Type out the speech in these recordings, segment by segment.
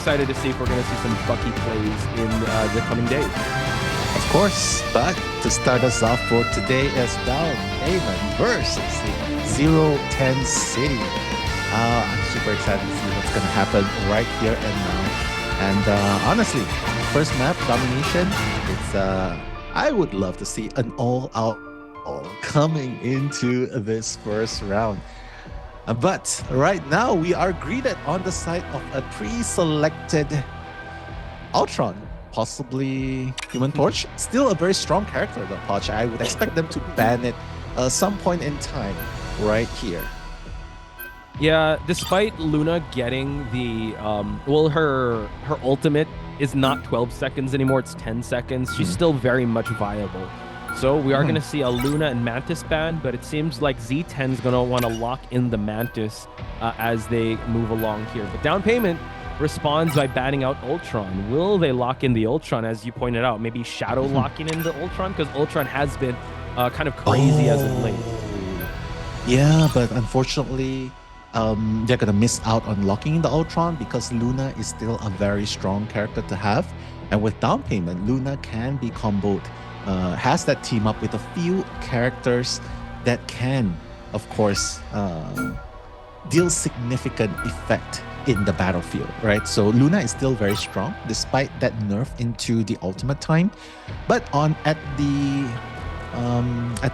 excited to see if we're going to see some Bucky plays in the coming days. Of course, but to start us off for today is Downpayment versus the 010 City. I'm super excited to see what's going to happen right here and now. And honestly, first map domination, it's I would love to see an all-out coming into this first round. But right now, we are greeted on the side of a pre-selected Ultron, possibly Human Torch. Still a very strong character, though, Poch. I would expect them to ban it some point in time right here. Yeah, despite Luna getting the well, her ultimate is not 12 seconds anymore, it's 10 seconds. She's still very much viable. So we are going to see a Luna and Mantis ban, but it seems like Z10 is going to want to lock in the Mantis as they move along here. But Downpayment responds by banning out Ultron. Will they lock in the Ultron, as you pointed out? Maybe Shadow locking in the Ultron? Because Ultron has been kind of crazy as of late. Yeah, but unfortunately, they're going to miss out on locking in the Ultron because Luna is still a very strong character to have. And with Downpayment, Luna can be comboed. Has that team up with a few characters that can, of course, deal significant effect in the battlefield, right? So Luna is still very strong despite that nerf into the ultimate time. But at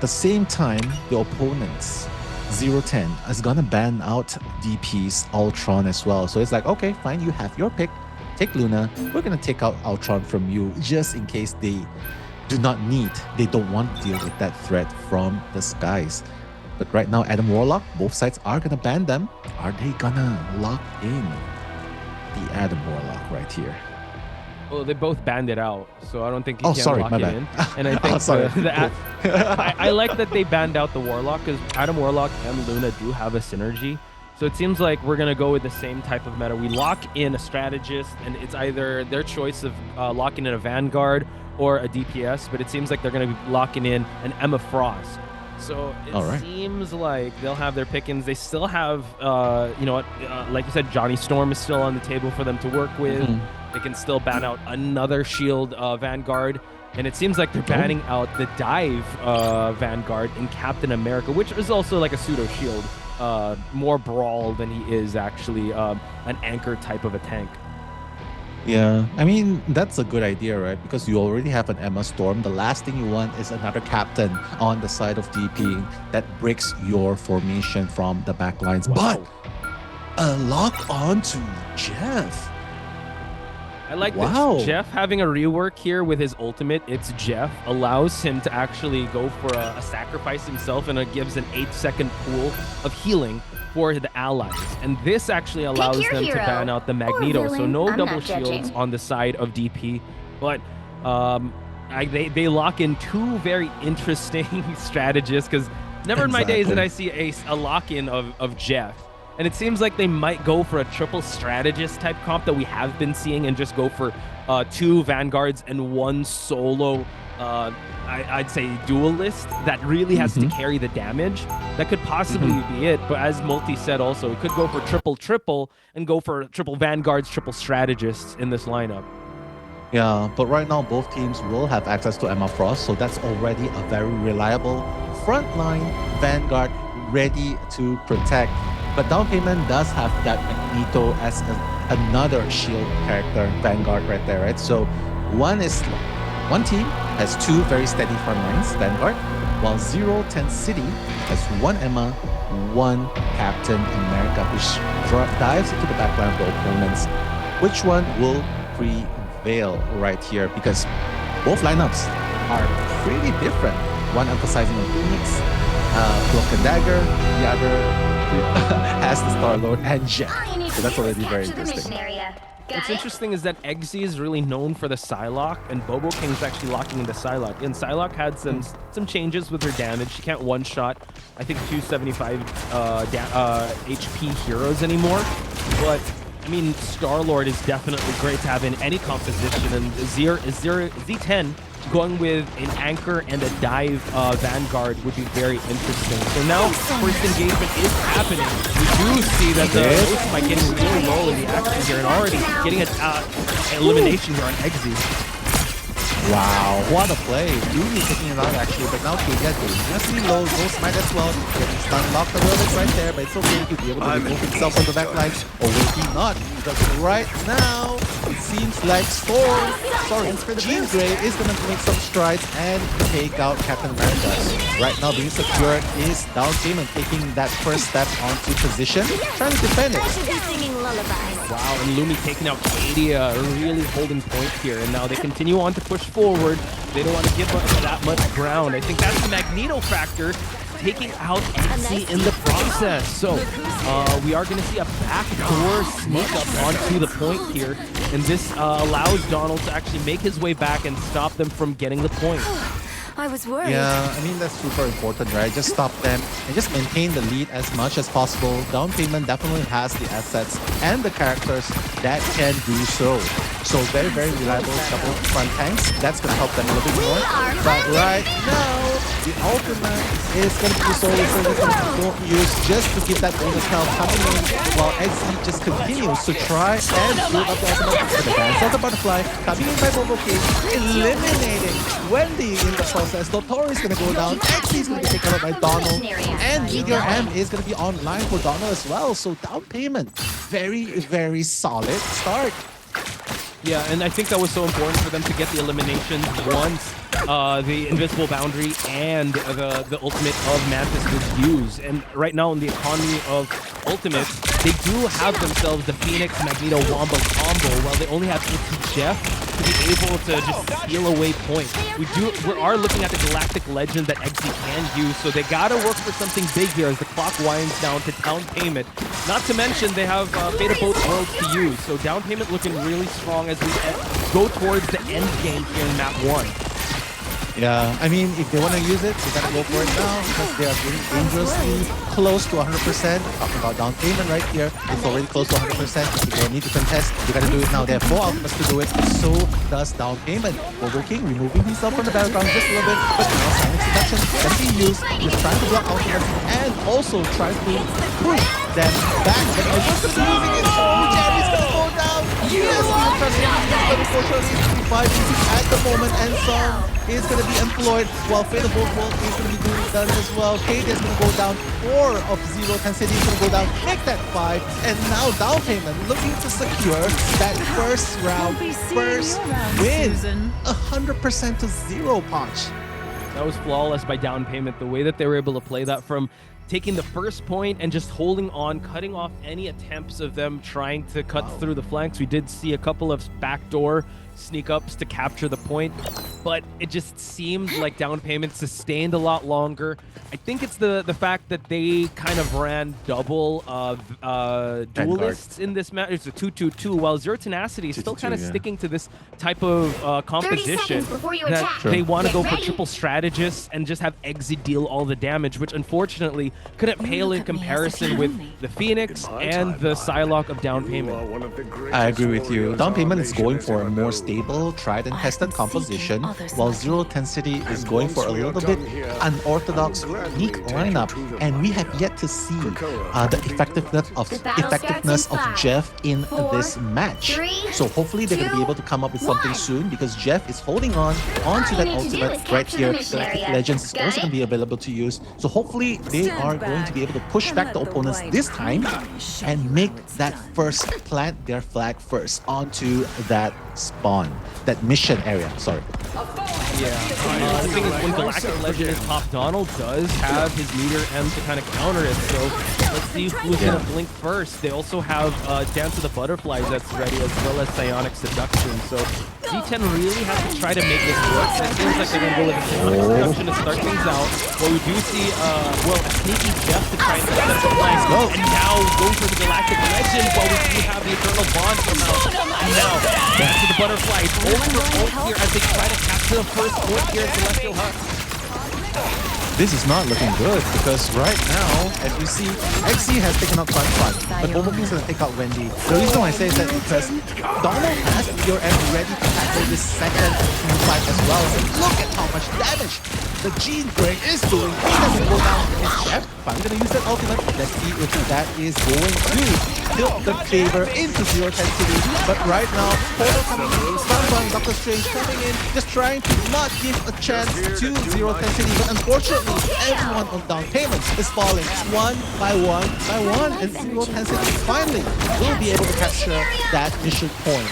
the same time, the opponents 010 is gonna ban out DP's Ultron as well. So it's like, okay, fine, you have your pick. Take Luna. We're gonna take out Ultron from you just in case they don't want to deal with that threat from the skies. But right now, Adam Warlock, both sides are gonna ban them. Are they gonna lock in the Adam Warlock right here? Well, they both banned it out, so I don't think you can lock it in. And I think I like that they banned out the Warlock because Adam Warlock and Luna do have a synergy. So it seems like we're going to go with the same type of meta. We lock in a strategist, and it's either their choice of locking in a Vanguard or a DPS, but it seems like they're going to be locking in an Emma Frost. So it seems like they'll have their pickings. They still have, like you said, Johnny Storm is still on the table for them to work with. They can still ban out another shield Vanguard. And it seems like they're banning out the dive Vanguard in Captain America, which is also like a pseudo shield. More brawl than he is actually an anchor type of a tank. Yeah, I mean, that's a good idea, right? Because you already have an Emma Storm. The last thing you want is another captain on the side of DP that breaks your formation from the backlines. Wow. But a lock on to Jeff. I like this. Jeff having a rework here with his ultimate. It's Jeff. Allows him to actually go for a sacrifice himself, and it gives an 8-second pool of healing for the allies. And this actually allows them to ban out the Magneto. So no double shields on the side of DP. But they lock in two very interesting strategists, because never in my days did I see a lock-in of Jeff. And it seems like they might go for a triple strategist type comp that we have been seeing and just go for 2 Vanguards and 1 solo, I'd say, duelist that really has to carry the damage. That could possibly be it. But as Multi said also, it could go for triple and go for triple Vanguards, triple strategists in this lineup. Yeah, but right now both teams will have access to Emma Frost, so that's already a very reliable frontline Vanguard ready to protect. But Downpayment does have that Magneto as another shield character, Vanguard right there, right? So one team has 2 very steady front lines, Vanguard, while 010 City has 1 Emma, 1 Captain America, which dives into the backline of the opponents. Which one will prevail right here? Because both lineups are pretty different. One emphasizing on Uwinks, Cloak and Dagger, the other has the Star-Lord and Jet. So that's already very interesting. What's interesting is that Eggsy is really known for the Psylocke, and Bobo King's actually locking into Psylocke. And Psylocke had some changes with her damage. She can't one-shot, I think, 275 HP heroes anymore. But, I mean, Star-Lord is definitely great to have in any composition, and Z10 going with an anchor and a dive Vanguard would be very interesting. So now first engagement is happening. We do see that the Ghost might getting really low in the action here and already getting an elimination here on Exy. Wow, what a play. Umi taking it out actually, but now Kenya dangerously low. Ghost might as well get stun locked a little bit right there, but it's okay to be able to remove himself from the backline. Or will he not? Because right now, it seems like Jean Grey is going to make some strides and take out Captain America. Right now, being secured is Downpayment taking that first step onto position, trying to defend it. Wow, and Lumi taking out Kadia, really holding point here, and now they continue on to push forward. They don't want to give up that much ground. I think that's the Magneto factor, taking out Exy in the process. So we are going to see a backdoor sneak up onto the point here, and this allows Donald to actually make his way back and stop them from getting the point. I was worried. Yeah, I mean, that's super important, right? Just stop them and just maintain the lead as much as possible. Downpayment definitely has the assets and the characters that can do so. So very, very reliable double front tanks. That's going to help them a little bit more. But right now, the ultimate is going to be solely don't use just to give that bonus health coming in while Exy just continues to try and build up the ultimate. But the dance of the butterfly coming in by Bobo King, eliminating Wendy in the process. Dottore is going to go down. Exy is going to be taken out by Donald. And Meteor M is going to be online for Donald as well. So Downpayment, very, very solid start. Yeah, and I think that was so important for them to get the eliminations once the invisible boundary and the ultimate of Mantis was used. And right now in the economy of ultimates, they do have themselves the Phoenix Magneto Wombo combo, while they only have Jeff to be able to just steal away points. We are looking at the Galactic Legend that Exy can use, so they gotta work for something big here as the clock winds down to Downpayment. Not to mention they have Fate of Both Worlds to use, so Downpayment looking really strong as we go towards the end game here in map 1. Yeah, I mean, if they want to use it, they gotta go for it now because they are getting dangerously close to 100%. Talking about Downpayment right here, it's already close to 100%. If they need to contest, they gotta do it now. They have 4 ultimates to do it, so does Downpayment. Bobo King removing himself from the battleground just a little bit, but now Sonic Seduction can be used. He's trying to block ultimates and also tries to push them back. But Edwards is using it. Jerry's gonna go down. Yes, but unfortunately, 5 at the moment, and Song is going to be employed while Fate of Both Worlds is going to be done as well. Kate is going to go down. 4 of 0. Tenacity is going to go down. Make that 5. And now Downpayment looking to secure that first round, first win. 100% to 0 punch. That was flawless by Downpayment. The way that they were able to play that from taking the first point and just holding on, cutting off any attempts of them trying to cut through the flanks. We did see a couple of backdoor sneak ups to capture the point, but it just seemed like Downpayment sustained a lot longer. I think it's the fact that they kind of ran double duelists in this match. It's a 2-2-2, while Zero Tenacity is still kind of sticking to this type of composition that they want to go for triple strategists and just have Exy deal all the damage, which unfortunately couldn't pale in comparison with the Phoenix and the Psylocke of Downpayment. I agree with you. Downpayment is going for a more stable, tried and tested composition, while Zero Tenacity is going for a little bit unorthodox, unique lineup, and we have yet to see the effectiveness of Jeff in this match. So hopefully they're going to be able to come up with something soon, because Jeff is holding on onto that ultimate right here. Galactic Legends is also going to be available to use. So hopefully they are going to be able to push back the opponents this time and make that first, plant their flag first onto that spawn, that mission area, sorry. Yeah, the thing is when Galactic Legend is top, Donald does have his Meteor M to kind of counter it, so let's see who's going to blink first. They also have Dance of the Butterflies that's ready, as well as Psionic Seduction, so D10 really has to try to make this work. It seems like they're going to go with a Psionic Seduction to start things out, but we do see, well, a sneaky Jeff to try and set up the flanks, and now go for the Galactic Legend, while we do have the Eternal Bond come out. And now, Dance of the Butterflies, ult for ult here as they try to capture the first point here in Celestial Hut. This is not looking good because right now, as you see, XC has taken out Fun, but Bobo's going to take out Wendy. The reason why I say is that because Donald has your end ready to tackle this second team fight as well. And look at how much damage the Gene Break is doing. He doesn't go down his chef, but I'm going to use that ultimate. Let's see if that is going to tilt the favor into Zero Tenacity. But right now, Portal coming in, Fun, Doctor Strange coming in, just trying to not give a chance to Zero Tenacity. But unfortunately, everyone on down payments is falling one by one by one, and Zero Tenacity finally will be able to capture that mission point.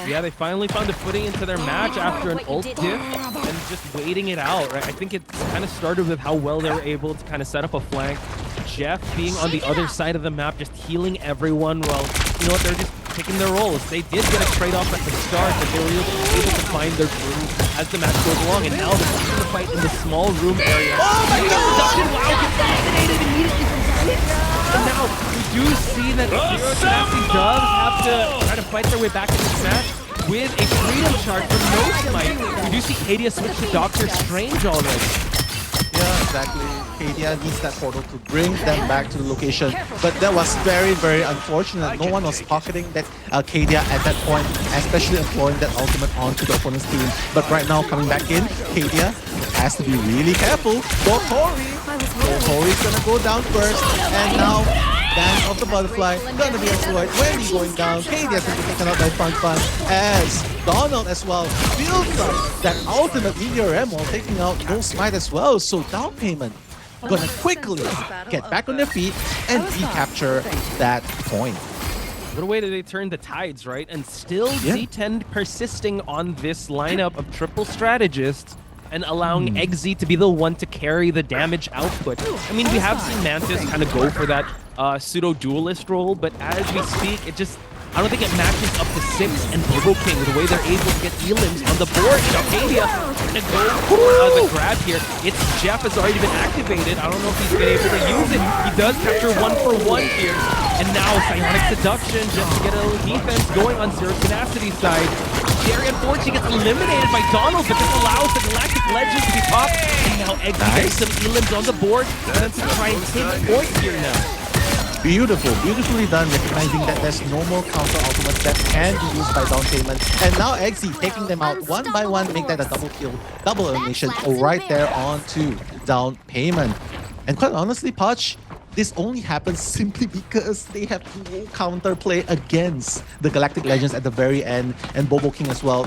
Yeah, they finally found a footing into their match after an ult diff and just waiting it out, right? I think it kind of started with how well they were able to kind of set up a flank. Jeff being on the other side of the map, just healing everyone while, you know what, they're just picking their roles. They did get a trade-off at the start, but they were able to find their groove as the match goes along, and now they're taking the fight in the small room area. Oh my god! Wow, gets eliminated immediately from Six. And now we do see that Zero Tenacity does have to try to fight their way back in this match with a freedom charge from No Smite. We do see Kadia switch to Doctor Strange already. Yeah, exactly. Kadia needs that portal to bring them back to the location. But that was very, very unfortunate. No one was pocketing that Kadia at that point, especially employing that ultimate onto the opponent's team. But right now, coming back in, Kadia has to be really careful. Tori's gonna go down first, and now Dance of the Butterfly gonna be employed. Wendy going down, Kadia's gonna be taken out by Fun as Donald as well builds up that ultimate Meteor M while taking out No Smite as well. So Downpayment gonna quickly get back on their feet and recapture that point. What a way did they turn the tides, right? And still Z10 persisting on this lineup of triple strategists and allowing Eggsy to be the one to carry the damage output. I mean, we have seen Mantis kind of go for that pseudo-duelist role, but as we speak, I don't think it matches up to Six and Bobo King, the way they're able to get elims on the board. Now, Kadia gonna go for the grab here. It's Jeff has already been activated. I don't know if he's been able to use it. He does capture 1-for-1 here. And now Psionic Seduction just to get a little defense going on Zero Tenacity's side. Jerry unfortunately gets eliminated by Donald, but this allows the Galactic Legends to be popped. And now Eggsy gets some elims on the board and to try and take point here now. Beautiful, beautifully done, recognizing that there's no more counter ultimates that can be used by Downpayment. And now Eggsy taking them out one by one, make that a double kill, double elimination right there onto Downpayment. And quite honestly, Poch, this only happens simply because they have no counterplay against the Galactic Legends at the very end, and Bobo King as well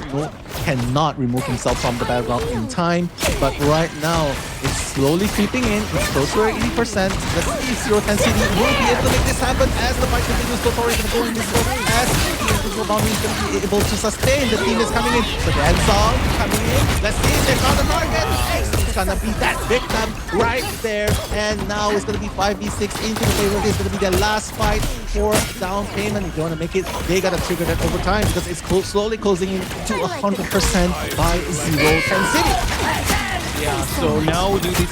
cannot remove himself from the battleground in time. But right now, it's slowly creeping in. It's close to 80%. Let's see if Zero Tenacity will be able to make this happen as the fight continues. Totori is going to go in this way as the Invisible Bounty is going to be able to sustain. The team is coming in. The dance song coming in. Let's see if they found the target. It's going to be that victim right there. And now it's going to be 5v6 into the favor. It's going to be the last fight for Downpayment. If they want to make it, they got to trigger that over time because it's slowly closing in to 100% by Zero Tenacity. Yeah, so now we do this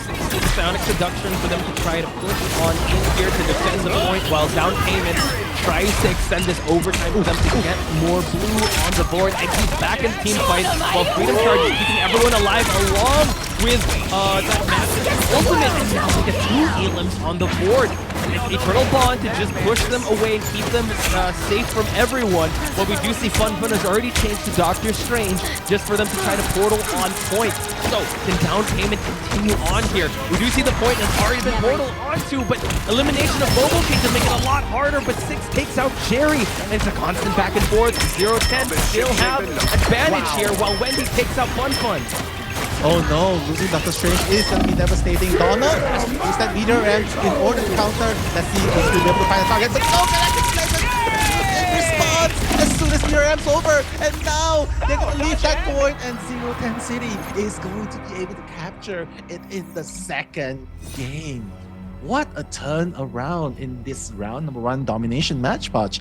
Psionic Seduction for them to try to push on in here to defend the point while Downpayment tries to extend this overtime for them to get more blue on the board. And keep back in team fight while Freedom Charge is keeping everyone alive along with that massive ultimate. And now we get 2 elims on the board. It's Eternal Bond to just push them away and keep them safe from everyone. But we do see Fun has already changed to Doctor Strange just for them to try to portal on point. So can Downpayment continue on here? We do see the point has already been portal onto, but elimination of Bobo King to make it a lot harder. But Six takes out Jerry, and it's a constant back and forth. 0-10 still have advantage here while Wendy takes out Fun. Oh no, losing Doctor Strange is going to be devastating. Donald has to use that Meteor M in order to counter. Let's see if he'll be able to find a target. But no, Galactic Legends in response as soon as Meteor M's over. And now they're going to leave that point, and Zero Tenacity is going to be able to capture it in the second game. What a turn around in this round number 1 domination match, Poch.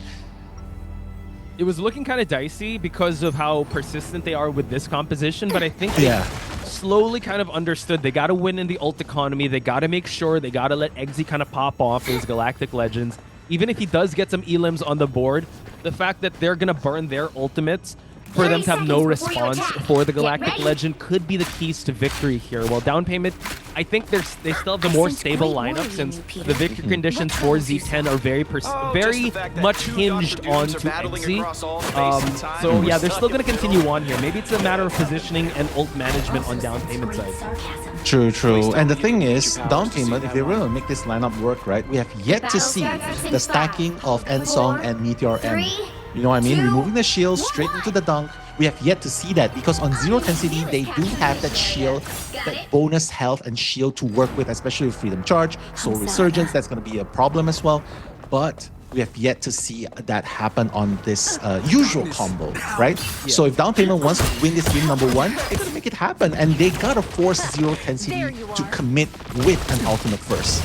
It was looking kind of dicey because of how persistent they are with this composition, but I think they slowly kind of understood they got to win in the ult economy. They got to make sure they got to let Eggsy kind of pop off his Galactic Legends. Even if he does get some elims on the board, the fact that they're going to burn their ultimates for them to have no response for the Galactic Legend could be the keys to victory here. While Downpayment, I think they still have the more stable lineup since the victory conditions for Z10 are very much hinged onto XZ. So yeah, they're still going to continue on here. Maybe it's a matter of positioning and ult management on Downpayment side. True, true. And the thing is, Downpayment, if they really make this lineup work, right, we have yet to see the stacking of Ensong and Meteor M. You know what I mean? Removing the shield straight into the dunk. We have yet to see that because on Zero Intensity, they do have that shield, that bonus health and shield to work with, especially with Freedom Charge. Soul Resurgence, that's going to be a problem as well. But we have yet to see that happen on this usual combo, right? Yeah. So if Downpayment wants to win this game number one, they're going to make it happen. And they got to force Zero Intensity to commit with an ultimate first.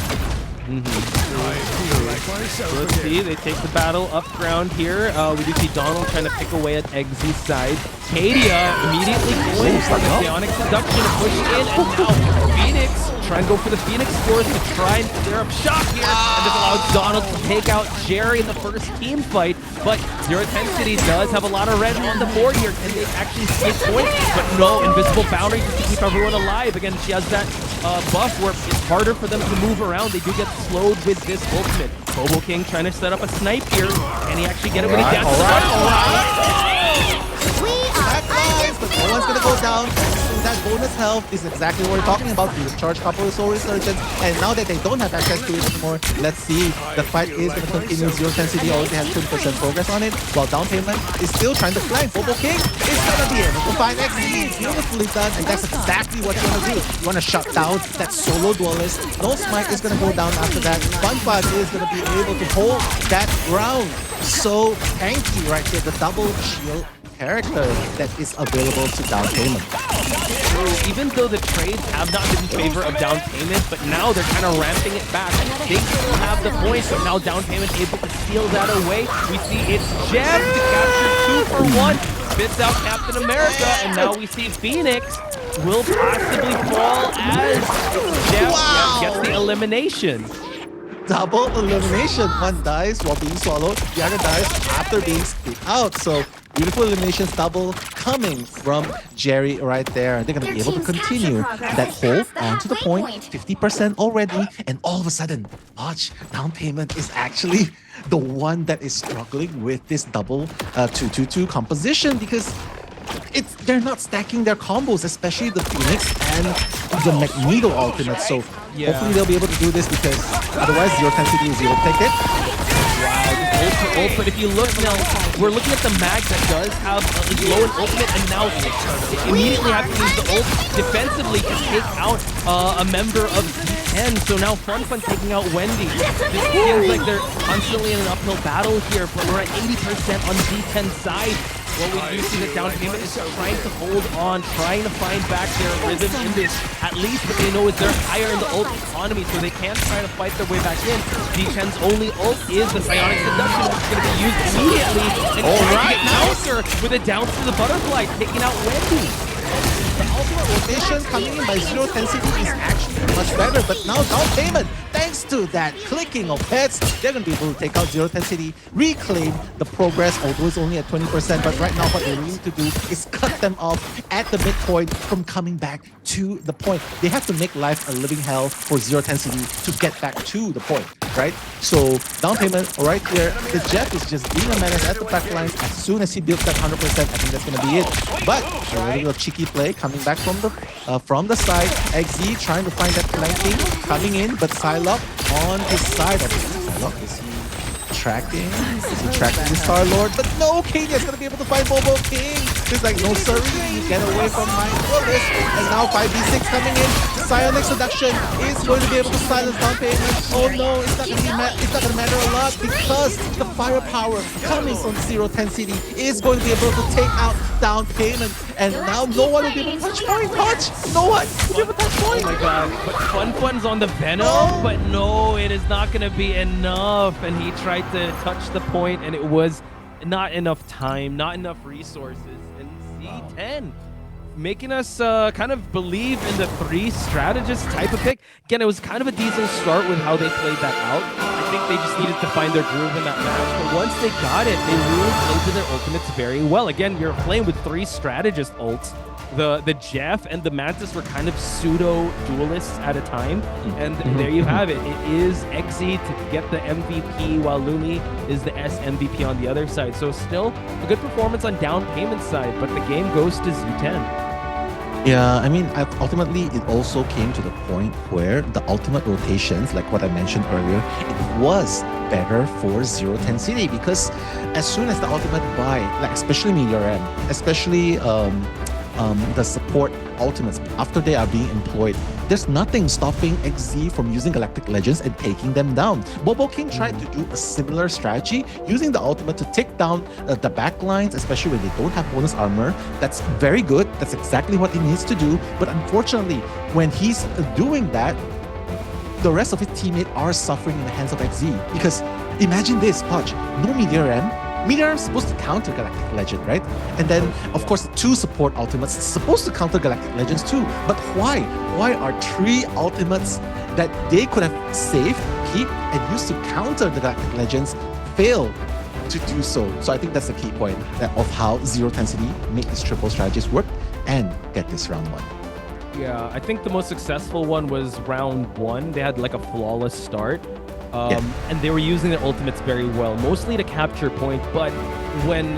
So let's see, they take the battle up ground here. We do see Donald trying to pick away at Exy's side. Kadia immediately going for the Psionic Seduction to push in, and now Phoenix trying to go for the Phoenix Force to try and clear up shot here. And this allows Donald to take out Jerry in the first team fight. But Zero Intensity does have a lot of red on the board here. Can they actually skip points? But no, Invisible Boundary just to keep everyone alive. Again, she has that buff where it's harder for them to move around. They do get slowed with this ultimate. Bobo King trying to set up a snipe here. Can he actually get it when he dances? But no one's gonna go down. That bonus health is exactly what we're talking about. The charge couple of Soul Resurgence, and now that they don't have access to it anymore, let's see. The fight is gonna continue. Zero Intensity already has 20% progress on it, while Downpayment is still trying to flank. Bobo King is gonna be able to find XZ. Beautifully done, and that's exactly what you wanna do. You wanna shut down that solo duelist. No Smite is gonna go down after that. Funfun is gonna be able to hold that ground. So tanky right here, the double shield character that is available to Downpayment. Even though the trades have not been in favor of Downpayment, but now they're kind of ramping it back. They still have the points, but now Downpayment able to steal that away. We see it's Jeff to capture 2 for 1, spits out Captain America, and now we see Phoenix will possibly fall as Jeff gets the elimination. Double elimination. One dies while being swallowed, the other dies after being spit out. So beautiful eliminations double coming from Jerry right there. They're going to be able to continue that hold onto the point, 50% already, and all of a sudden, watch, Downpayment is actually the one that is struggling with this double 2-2-2 composition because they're not stacking their combos, especially the Phoenix and the Magneto ultimate. So hopefully they'll be able to do this because otherwise Zero Intensity is able to take it. Wow, ult, but if you look now, we're looking at the mag that does have low and ultimate, and now they immediately have to use the ult defensively to take out a member of Z10. So now Funfun taking out Wendy. This feels like they're constantly in an uphill battle here, but we're at 80% on Z10's side. Well, we do see that Downpayment is trying to hold on, trying to find back their rhythm in this. At least what they know is they're higher in the ult economy, so they can try to fight their way back in. Z10's only ult is the Psionic Seduction, which is going to be used immediately. And right now, sir, with a down to the butterfly, taking out Wendy. The ultimate rotation coming in by Zero Intensity is actually much better, but now Downpayment, thanks to that clicking of heads, they're going to be able to take out Zero Intensity, reclaim the progress, although it's only at 20%, but right now what they need to do is cut them off at the midpoint from coming back to the point. They have to make life a living hell for Zero Intensity to get back to the point, right? So Downpayment right here, the Jeff is just being a menace at the back line. As soon as he builds that 100%, I think that's going to be it. But a little cheeky play coming back from the side. XZ trying to find that flanking, coming in, but Psylocke on his side. Psylocke, is he tracking? Is he tracking the Star-Lord? But no, Kadia's gonna be able to find Bobo King. He's like, no sir, you get away from my bullets. And now 5v6 coming in. Psionic Seduction is going to be able to silence Downpayment. Oh no, it's not gonna matter a lot because the firepower coming from Zero Intensity is going to be able to take out Downpayment. And now no one will be able to touch point. No one will be able to touch point. Oh my god. But Funfun's on the Venom, but no, it is not gonna be enough. And he tried to touch the point, and it was not enough time, not enough resources. And Z10 making us kind of believe in the 3 strategist type of pick. Again, it was kind of a decent start with how they played that out. think they just needed to find their groove in that match. But once they got it, they really played to their ultimates very well. Again, you're playing with 3 strategist ults. The Jeff and the Mantis were kind of pseudo duelists at a time, and there you have it. It is Exy to get the MVP, while Looney is the S MVP on the other side. So still a good performance on down payment side, but the game goes to Z10. Yeah, I mean, ultimately, it also came to the point where the ultimate rotations, like what I mentioned earlier, it was better for Tenacity, because as soon as the ultimate buy, like especially Meteor M, especially the support ultimates, after they are being employed, there's nothing stopping XZ from using Galactic Legends and taking them down. Bobo King tried to do a similar strategy, using the ultimate to take down the backlines, especially when they don't have bonus armor. That's very good. That's exactly what he needs to do. But unfortunately, when he's doing that, the rest of his teammates are suffering in the hands of XZ. Because imagine this, Pudge, no Meteor M. Meteor is supposed to counter Galactic Legend, right? And then, of course, 2 support ultimates supposed to counter Galactic Legends too. But why? Why are 3 ultimates that they could have saved, keep, and used to counter the Galactic Legends fail to do so? So I think that's the key point of how Tenacity make these triple strategies work and get this round 1. Yeah, I think the most successful one was round 1. They had like a flawless start. And they were using their ultimates very well, mostly to capture point. But when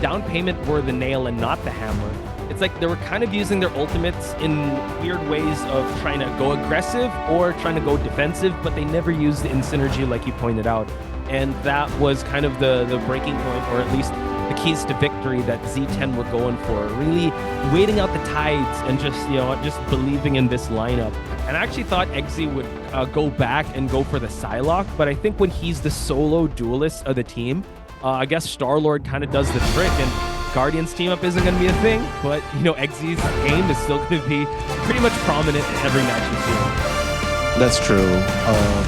down payment were the nail and not the hammer, it's like they were kind of using their ultimates in weird ways of trying to go aggressive or trying to go defensive, but they never used the in synergy like you pointed out. And that was kind of the breaking point, or at least the keys to victory that Z10 were going for. Really waiting out the tides and just believing in this lineup. And I actually thought Exy would go back and go for the Psylocke, but I think when he's the solo duelist of the team, I guess Star-Lord kind of does the trick, and Guardians team up isn't going to be a thing, but Exy's game is still going to be pretty much prominent in every match you see. That's true.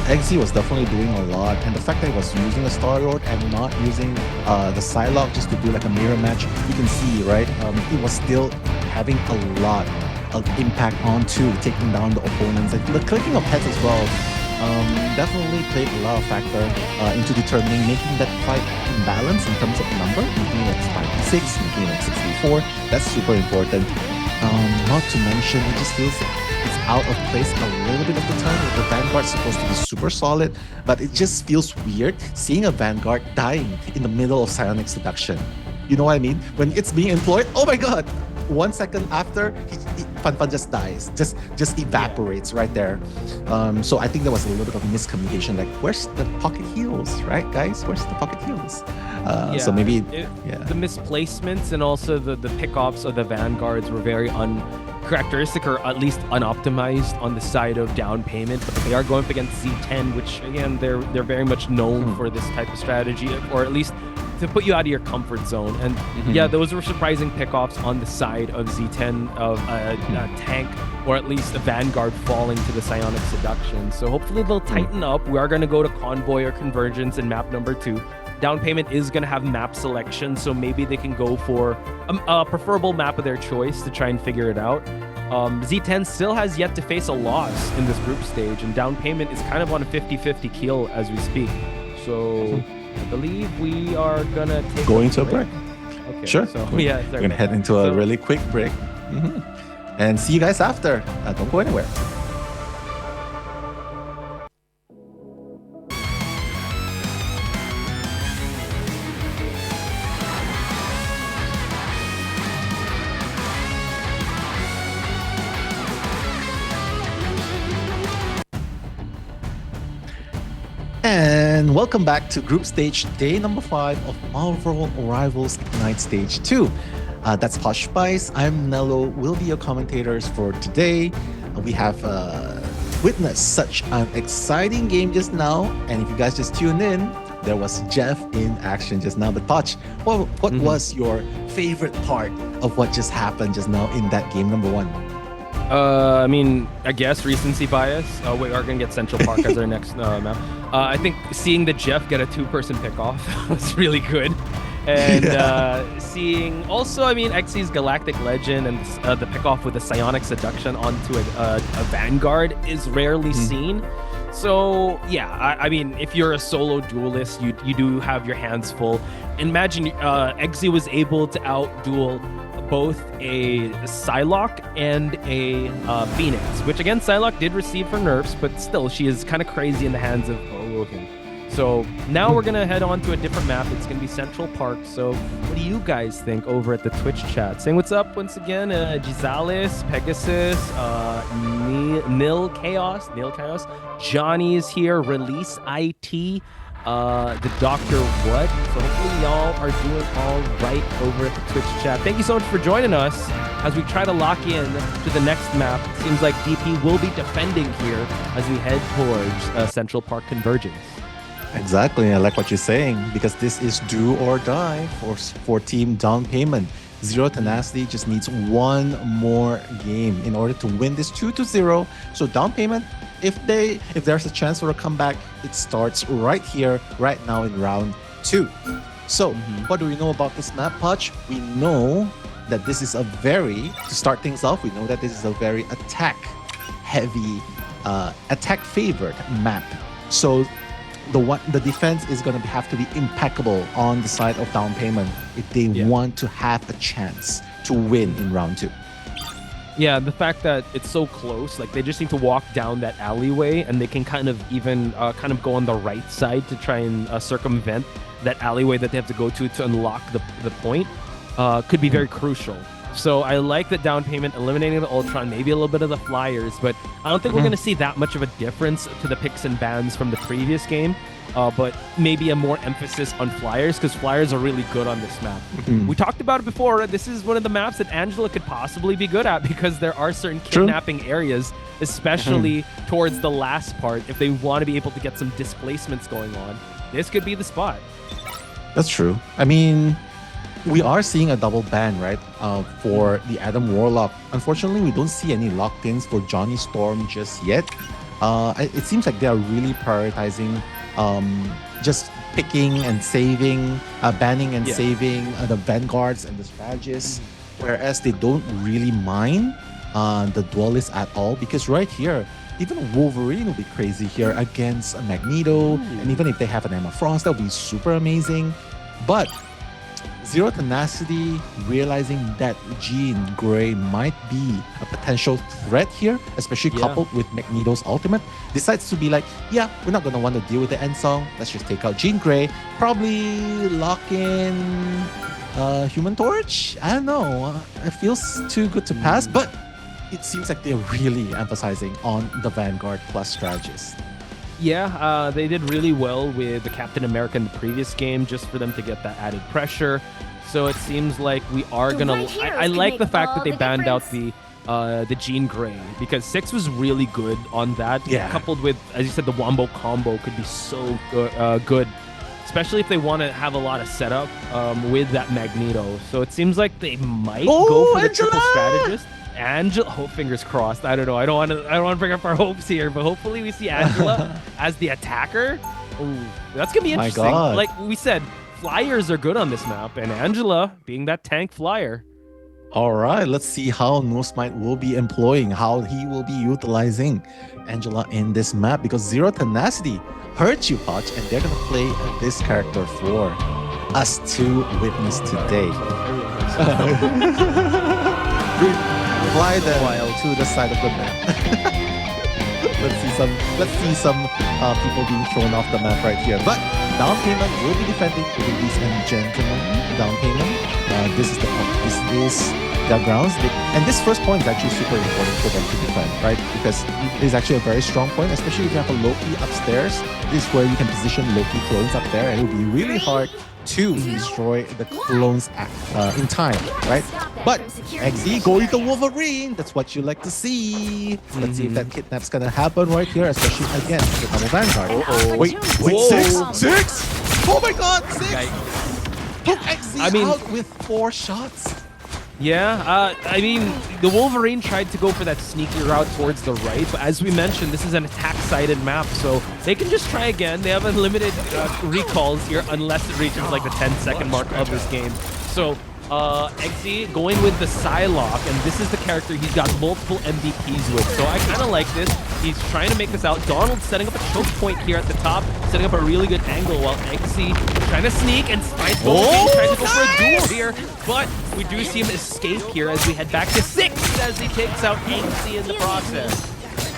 Exy was definitely doing a lot, and the fact that he was using a Star-Lord and not using the Psylocke just to do like a mirror match, you can see, right? He was still having a lot of impact onto taking down the opponents. And the clicking of heads as well definitely played a lot of factor into determining, making that fight in balance in terms of number, making it 5v6, making it 6v4. That's super important. Not to mention, it just feels it's out of place a little bit of the time. The Vanguard's supposed to be super solid, but it just feels weird seeing a Vanguard dying in the middle of Psionic Seduction. You know what I mean? When it's being employed, oh my god! 1 second after, Fan just dies, just evaporates right there. So I think there was a little bit of miscommunication. Like, where's the pocket heals, right, guys? Where's the pocket heals? So maybe the misplacements and also the pickoffs of the Vanguards were very uncharacteristic, or at least unoptimized on the side of down payment. But they are going up against Z10, which again they're very much known for this type of strategy, or at least to put you out of your comfort zone. And yeah, those were surprising pickoffs on the side of Z10, of a tank, or at least a Vanguard falling to the Psionic Seduction. So hopefully they'll tighten up. We are going to go to Convoy or Convergence in map number 2. Down payment is going to have map selection, so maybe they can go for a preferable map of their choice to try and figure it out. Z10 still has yet to face a loss in this group stage, and down payment is kind of on a 50-50 kill as we speak. So I believe we are gonna take a break. Okay, sure. So yeah, we're gonna head into a really quick break, and see you guys after. Don't go anywhere. And welcome back to Group Stage, day number 5 of Marvel Rivals Ignite Stage 2. That's Posh Spice. I'm Nello. We'll be your commentators for today. We have witnessed such an exciting game just now. And if you guys just tuned in, there was Jeff in action just now. But Poch, what was your favorite part of what just happened just now in that game number 1? I mean, I guess recency bias. We are going to get Central Park as our next map. I think seeing the Jeff get a 2-person pickoff was really good. And seeing also, I mean, Xy's Galactic Legend and the pickoff with the Psionic Seduction onto a Vanguard is rarely seen. So yeah, I mean, if you're a solo duelist, you do have your hands full. Imagine Eggsy was able to outduel both a Psylocke and a Phoenix, which again, Psylocke did receive her nerfs, but still, she is kind of crazy in the hands of Logan. So now we're gonna head on to a different map. It's gonna be Central Park. So what do you guys think over at the Twitch chat? Saying what's up once again, Gisales, Pegasus, Nil Chaos, Johnny is here, Release IT, the Doctor What. So hopefully y'all are doing all right over at the Twitch chat. Thank you so much for joining us as we try to lock in to the next map. It seems like DP will be defending here as we head towards Central Park Convergence. Exactly, I like what you're saying because this is do or die for Team Downpayment. Zero Tenacity just needs one more game in order to win this 2-0. So Downpayment, if there's a chance for a comeback, it starts right here, right now in round 2. So what do we know about this map, Pudge? We know that this is to start things off, we know that this is a very attack-heavy, attack-favored map. So the defense is going to have to be impeccable on the side of Downpayment if they want to have a chance to win in round 2. Yeah, the fact that it's so close, like they just need to walk down that alleyway and they can kind of even go on the right side to try and circumvent that alleyway that they have to go to unlock the point, could be very crucial. So I like that Downpayment eliminating the Ultron, maybe a little bit of the Flyers, but I don't think we're going to see that much of a difference to the picks and bans from the previous game. But maybe a more emphasis on Flyers because Flyers are really good on this map. We talked about it before. This is one of the maps that Angela could possibly be good at because there are certain kidnapping areas, especially towards the last part. If they want to be able to get some displacements going on, this could be the spot. That's true. I mean, we are seeing a double ban, right, for the Adam Warlock. Unfortunately, we don't see any locked-ins for Johnny Storm just yet. It seems like they are really prioritizing just picking and saving, banning and saving the Vanguards and the Strategists, whereas they don't really mind the Duelists at all, because right here, even Wolverine will be crazy here against Magneto, and even if they have an Emma Frost, that would be super amazing. But Zero Tenacity, realizing that Jean Grey might be a potential threat here, especially coupled with Magneto's ultimate, decides to be like, yeah, we're not going to want to deal with the end song. Let's just take out Jean Grey. Probably lock in Human Torch? I don't know. It feels too good to pass, but it seems like they're really emphasizing on the Vanguard plus Strategist. Yeah, they did really well with the Captain America in the previous game just for them to get that added pressure. So it seems like we are going to... I like the fact that they banned out the Jean Grey because 6 was really good on that. Yeah. Coupled with, as you said, the Wombo combo could be so good, especially if they want to have a lot of setup with that Magneto. So it seems like they might go for the triple strategist. Angela, fingers crossed. I don't know. I don't want to bring up our hopes here, but hopefully we see Angela as the attacker. Ooh, that's gonna be interesting. Like we said, Flyers are good on this map, and Angela being that tank flyer. All right, let's see how Nosmite will be employing, how he will be utilizing Angela in this map, because Zero Tenacity hurt you, Potch, and they're gonna play this character for us to witness today. Fly them to the side of the map. Let's see some people being thrown off the map right here. But Downpayment will be defending, ladies and gentlemen. Downpayment. This is their grounds. And this first point is actually super important for them to defend, right? Because it is actually a very strong point, especially if you have a Loki upstairs. This is where you can position Loki clones up there, and it will be really hard to destroy the clones in time, right? But XZ going to Wolverine, that's what you like to see. Let's see if that kidnap's gonna happen right here, especially again the double Vanguard. Wait, 6? Oh my god, 6! Took XZ out with 4 shots. Yeah, I mean, the Wolverine tried to go for that sneaky route towards the right, but as we mentioned, this is an attack-sided map, so they can just try again. They have unlimited recalls here unless it reaches like the 10-second mark of this game. So Eggsy going with the Psylocke, and this is the character he's got multiple MVPs with. So I kind of like this. He's trying to make this out. Donald's setting up a choke point here at the top, setting up a really good angle, while Eggsy trying to sneak and finds trying to go for a duel here. But we do see him escape here as we head back to 6 as he takes out Eggsy in the process.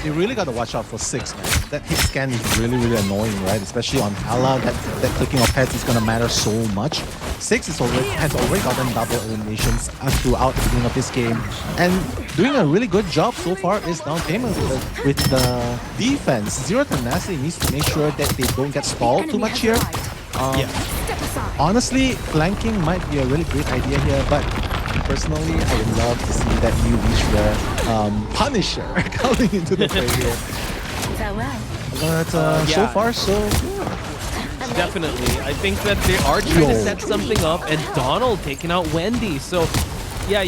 You really got to watch out for 6, man. That hit scan is really, really annoying, right? Especially on Hala, that clicking of heads is going to matter so much. 6 has already gotten double eliminations throughout the beginning of this game. And doing a really good job so far is Downpayment with the defense. Zero Tenacity needs to make sure that they don't get stalled too much here. Honestly, flanking might be a really great idea here, but personally, I would love to see that new Reach Punisher coming into the play here. But so far, so good. Definitely. I think that they are trying to set something up, and Donald taking out Wendy. So, yeah,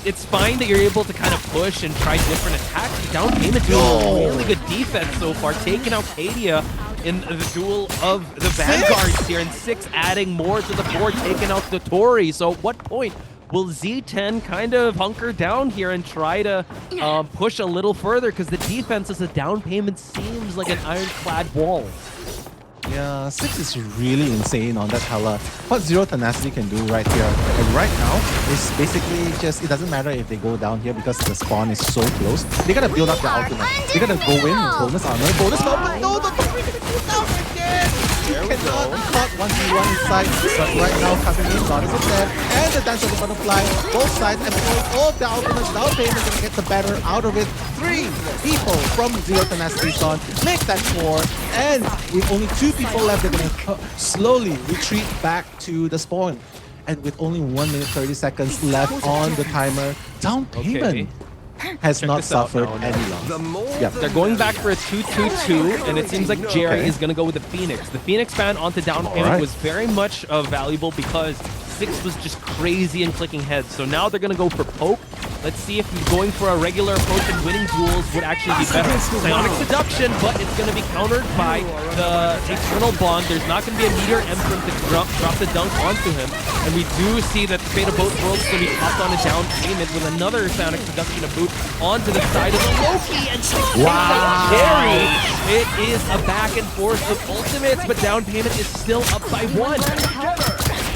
it's fine that you're able to kind of push and try different attacks. Downpayment doing really good defense so far, taking out Kadia in the duel of the Vanguards here, and 6 adding more to the board, taking out the Tori. So, at what point will Z10 kind of hunker down here and try to push a little further? Because the defense as a Downpayment seems like an ironclad wall. Yeah, 6 is really insane on that Hala. What Zero Tenacity can do right here, and right now, is basically just, it doesn't matter if they go down here because the spawn is so close. They gotta build up their ultimate. They gotta go in with bonus armor, but no, the Tori gonna go down again! You cannot be caught 1v1 inside, but right now coming in, God is dead, and the Dance of the Butterfly, both sides employing all of their ultimates. Downpayment gonna get the better out of it. 3 people from Zero Tenacity on, make that 4, and with only 2 people left, they're gonna slowly retreat back to the spawn. And with only 1 minute 30 seconds left on the timer, Downpayment has not suffered any loss. Yeah, they're going back for a 2-2-2, and it seems like Jerry is going to go with the Phoenix. The Phoenix ban onto Downpayment was very much valuable because 6 was just crazy and clicking heads. So now they're going to go for poke. Let's see if going for a regular approach and winning duels would actually be better. Psionic Seduction, but it's going to be countered by the Eternal Bond. There's not going to be a Meteor Emperor to drop the dunk onto him. And we do see that the fate of both worlds is going to be popped on a Downpayment with another Psionic Seduction to boot onto the side of the Loki, and Jerry. It is a back and forth of ultimates, but Downpayment is still up by 1.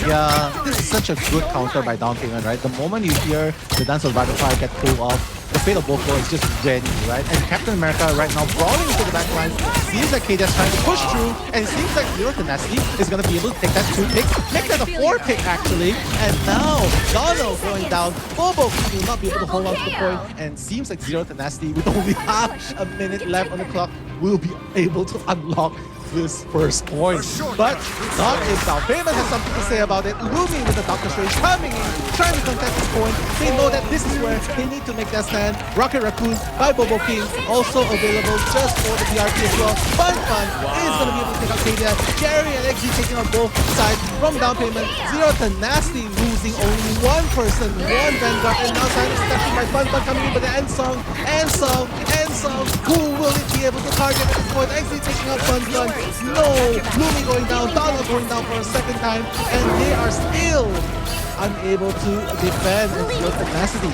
Yeah, this is such a good counter by Downpayment, right? The moment you hear the Dance of Butterfly get pulled off, the Fate of Boko is just ready, right? And Captain America right now brawling into the backline. Seems like Kadia's trying to push through, and it seems like Zero Tenacity is going to be able to take that 2 pick, make that a 4 pick actually. And now Donald going down. Bobo will not be able to hold on to the point, and seems like Zero Tenacity with only half a minute left on the clock will be able to unlock this first point. But not if Downpayment has something to say about it. Lumi with the Doctor Strange coming in, trying to contest this point. They know that this is where they need to make their stand. Rocket Raccoon by Bobo King also available just for the BRP as well. Fun is going to be able to take out Kadia. Jerry and Eggsy taking on both sides from Downpayment. Zero Tenacity losing only 1 person, 1 Vanguard, and now Silent Seduction by Fun coming in with the end song. Who will it be able to target at this point? Eggsy taking out Fun. No! Lumi going down, Donald going down for a second time, and they are still unable to defend and Zero Tenacity.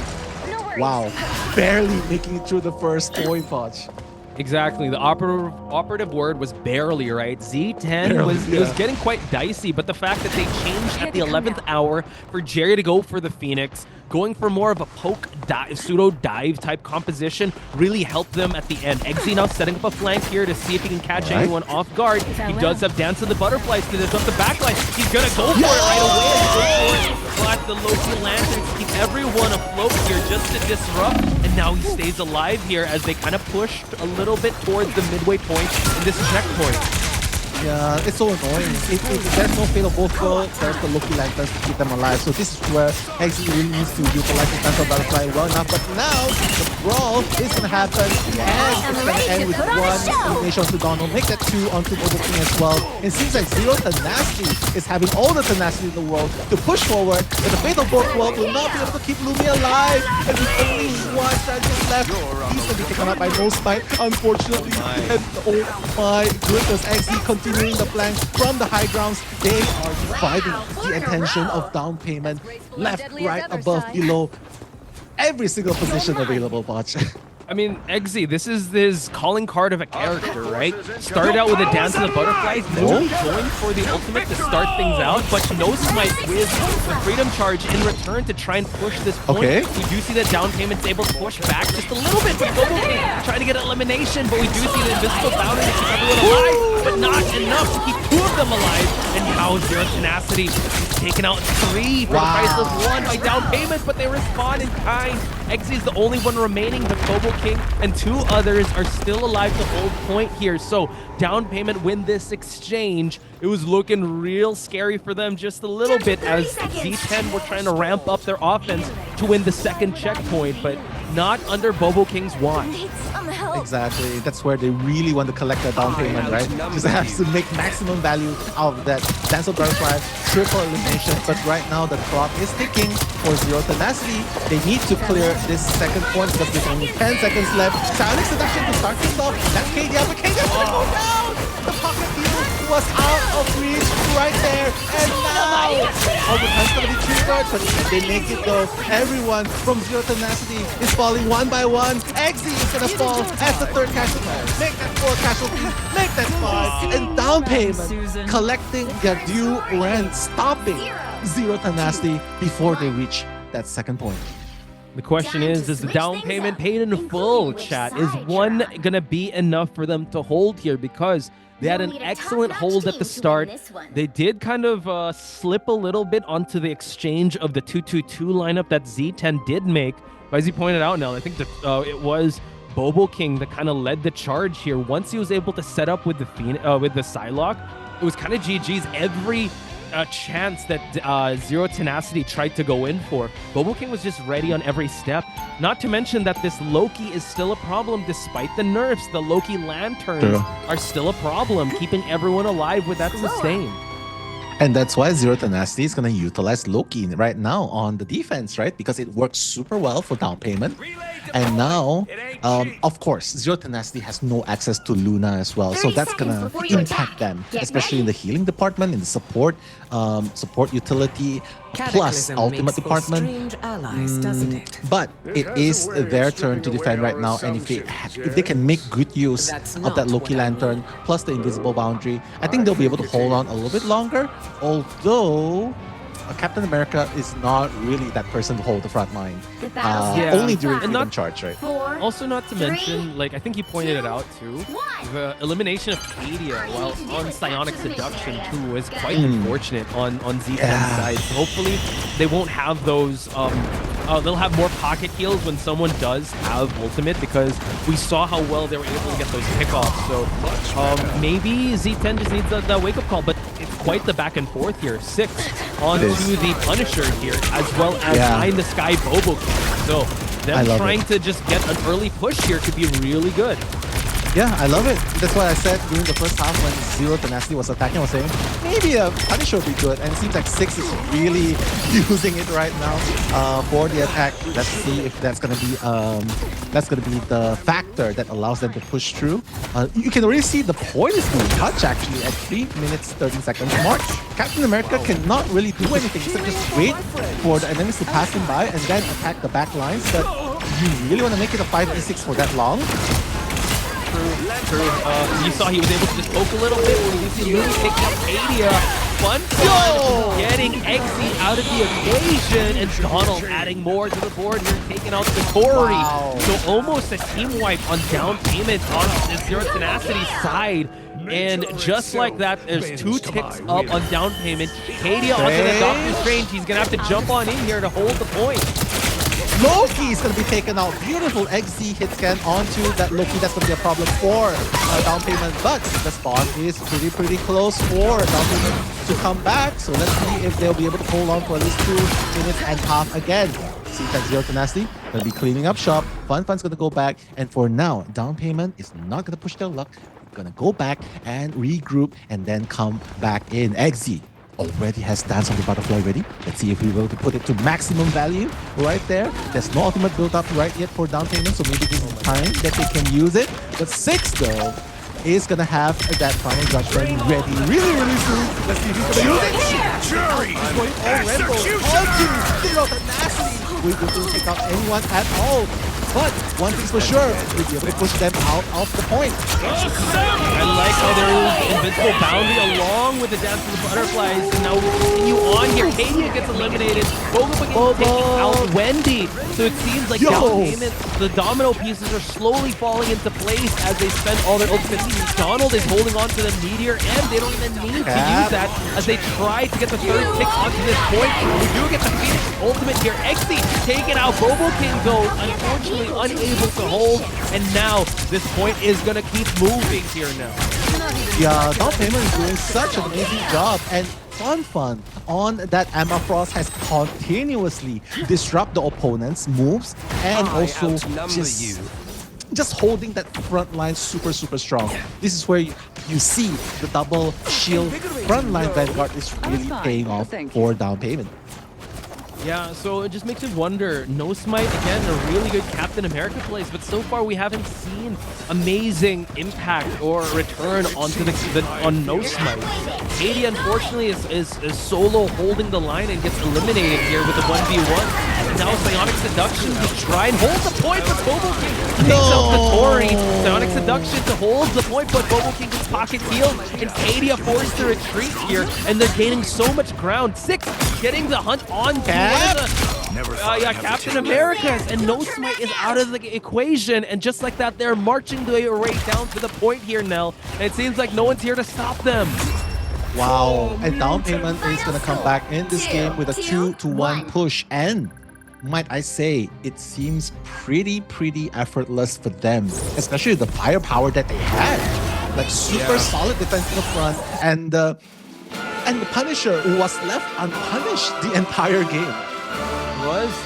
Wow, barely making it through the first point, Podge. Exactly. The operative word was barely, right? Z10 was getting quite dicey, but the fact that they changed at the 11th hour for Jerry to go for the Phoenix, going for more of a poke pseudo dive type composition, really helped them at the end. Eggsy now setting up a flank here to see if he can catch anyone off guard. He does have Dance of the Butterflies to disrupt the backline. He's gonna go for it right away. But the Loki Lanterns keep everyone afloat here just to disrupt, and now he stays alive here as they kind of pushed a little bit towards the midway point in this checkpoint. Yeah, it's so annoying. If there's no Fate of both worlds, there's the Loki Lanterns to keep them alive. So this is where Eggsy really needs to utilize the Dance of Butterfly well enough. But now, the brawl is going to happen, and it's going to end with 1 elimination to Donald. Make that 2 onto Bobo King as well. It seems like Zero Tenacity is having all the tenacity in the world to push forward, but the Fate of both worlds will not be able to keep Lumi alive. And with only 1 strategist left, he's going to be taken out by No Spite, unfortunately. And oh my goodness, Eggsy continues continuing the flank from the high grounds. They are dividing the attention of down payment. Left, right, above, below. Every single position available, Botch. I mean, Eggsy, this is his calling card of a character, right? Started out with a dance of the butterflies, then going for the ultimate to start things out, but no smipe with the freedom charge in return to try and push this point. Okay. We do see that down payment's able to push back just a little bit with Bobo King trying to get elimination, but we do see the invisible boundary to keep everyone alive, but not enough to keep two of them alive. And now Zero Tenacity is taking out 3 for the price of 1 by down payment, but they respond in kind. Eggsy is the only one remaining, but Bobo King and 2 others are still alive to hold point here. So down payment win this exchange. It was looking real scary for them just a little bit as Z10 were trying to ramp up their offense to win the second checkpoint, but not under Bobo King's watch. Exactly. That's where they really want to collect that down payment, right? Because they have to make maximum value out of that Dance of Butterfly, triple elimination. But right now, the clock is ticking for Zero Tenacity. They need to clear this second point because there's only 10 seconds left. Psionic Seduction to start this off. That's KDL, but KDL's gonna go down! The pocket heal was out of reach right there. And now, overtime's gonna be triggered, but they make it though. Everyone from Zero Tenacity is falling one by one. Eggsy is gonna fall as the third casualty. Make that 4 casualties, make that 5. And down payment, collecting their due rent, stopping Zero Tenacity before they reach that second point. The question is the down payment paid in full, chat? Is 1 gonna be enough for them to hold here? Because they had an excellent hold at the start. They did kind of slip a little bit onto the exchange of the 2-2-2 lineup that Z10 did make. But as you pointed out, Nell, I think that it was Bobo King that kind of led the charge here. Once he was able to set up with the Psylocke, it was kind of GG's. Every chance that Zero Tenacity tried to go in for, Bobo King was just ready on every step. Not to mention that this Loki is still a problem despite the nerfs. The Loki lanterns are still a problem, keeping everyone alive with that sustain. And that's why Zero Tenacity is going to utilize Loki right now on the defense, right? Because it works super well for down payment. And now, of course, Zero Tenacity has no access to Luna as well. So that's going to impact them, especially in the healing department, in the support utility, plus ultimate department. But it is their turn to defend right now. And if they can make good use of that Loki Lantern, plus the invisible boundary, I think they'll be able to hold on a little bit longer. Although Captain America is not really that person to hold the front line. Only during freedom charge, right? Also, not to mention, like I think you pointed it out too, the elimination of Kadia while on Psionic Seduction too was quite unfortunate on Z10's side. So hopefully they won't have those. They'll have more pocket heals when someone does have ultimate, because we saw how well they were able to get those pickoffs. So maybe Z10 just needs that wake-up call, but it's quite the back and forth here. 6 onto the Punisher here, as well as Eye in the Sky Bobo King. So them trying to just get an early push here could be really good. Yeah, I love it. That's why I said during the first half when Zero Tenacity was attacking, I was saying maybe a Punisher would be good. And it seems like 6 is really using it right now for the attack. Let's see if that's gonna be the factor that allows them to push through. You can already see the point is being touched actually at 3 minutes 30 seconds mark. Captain America cannot really do anything except just wait for the enemies to pass him by and then attack the back lines. But you really want to make it a 5v6 for that long? True. You saw he was able to just poke a little bit when you see Mooney picking up Kadia. Fun getting Eggsy out of the equation, and Donald adding more to the board here, taking out the Corey. So almost a team wipe on down payment on the Zero Tenacity side. And just like that, there's 2 ticks up on down payment. Kadia onto the Doctor Strange. He's gonna have to jump on in here to hold the point. Loki is going to be taken out. Beautiful XZ hit scan onto that Loki. That's going to be a problem for down payment. But the spawn is pretty close for down payment to come back. So let's see if they'll be able to hold on for at least 2 minutes and half again. See that Zero Tenacity going to be cleaning up shop. Fun's going to go back. And for now, down payment is not going to push their luck. They're going to go back and regroup and then come back in. XZ already has Dance of the Butterfly ready. Let's see if we will put it to maximum value right there. There's no ultimate built up right yet for down payment, so maybe this is time that they can use it. But 6 though, is gonna have that final judgment ready really soon. Let's see if he's gonna use it. He's going all Rainbow onto Zero Tenacity. We will take out anyone at all. But one thing's for sure, we'll be able to push them out of the point. I like how there is invincible bounty along with the dance of the butterflies. And now we continue on here. Kadia gets eliminated. Bobo begins taking out Wendy. So it seems like Downpayment, the domino pieces are slowly falling into place as they spend all their ultimates. Donald is holding on to the meteor, and they don't even need to use that as they try to get the third pick onto this point. We do get the Phoenix ultimate here. Exy taken out. Bobo King, though, unfortunately unable to hold, and now this point is gonna keep moving here now. Yeah, Downpayment is doing such an amazing job, and Fun on that Emma Frost has continuously disrupt the opponent's moves and also just holding that front line super strong. This is where you see the double shield front line Vanguard is really paying off for Downpayment. Yeah, so it just makes you wonder. No Smite, again, a really good Captain America plays, but so far we haven't seen amazing impact or return onto on No Smite. Katie, unfortunately, is solo holding the line and gets eliminated here with the 1v1. Now Psionic Seduction to try and hold the point, but Bobo King takes out the Tori. Psionic Seduction to hold the point, but Bobo King gets pocket healed, and Kadia forced to retreat here, and they're gaining so much ground. 6 getting the hunt on Captain America's, and No Smite is out of the equation, and just like that, they're marching their way down to the point here now, and it seems like no one's here to stop them. Wow, and Downpayment is going to come back in this game with a 2-1 push, and might I say, it seems pretty effortless for them, especially the firepower that they had. Like super solid defense in the front, and the Punisher was left unpunished the entire game.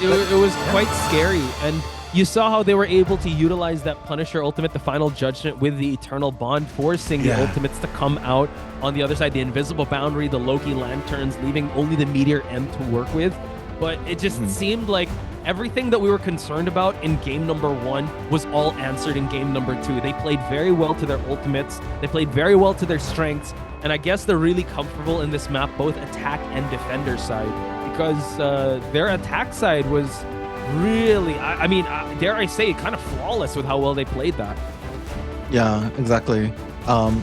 It was quite scary, and you saw how they were able to utilize that Punisher ultimate, the final judgment, with the Eternal Bond, forcing the ultimates to come out on the other side, the Invisible Boundary, the Loki Lanterns, leaving only the Meteor M to work with. But it just seemed like everything that we were concerned about in game number 1 was all answered in game number 2. They played very well to their ultimates. They played very well to their strengths. And I guess they're really comfortable in this map, both attack and defender side, because their attack side was really, I mean, dare I say, kind of flawless with how well they played that. Yeah, exactly.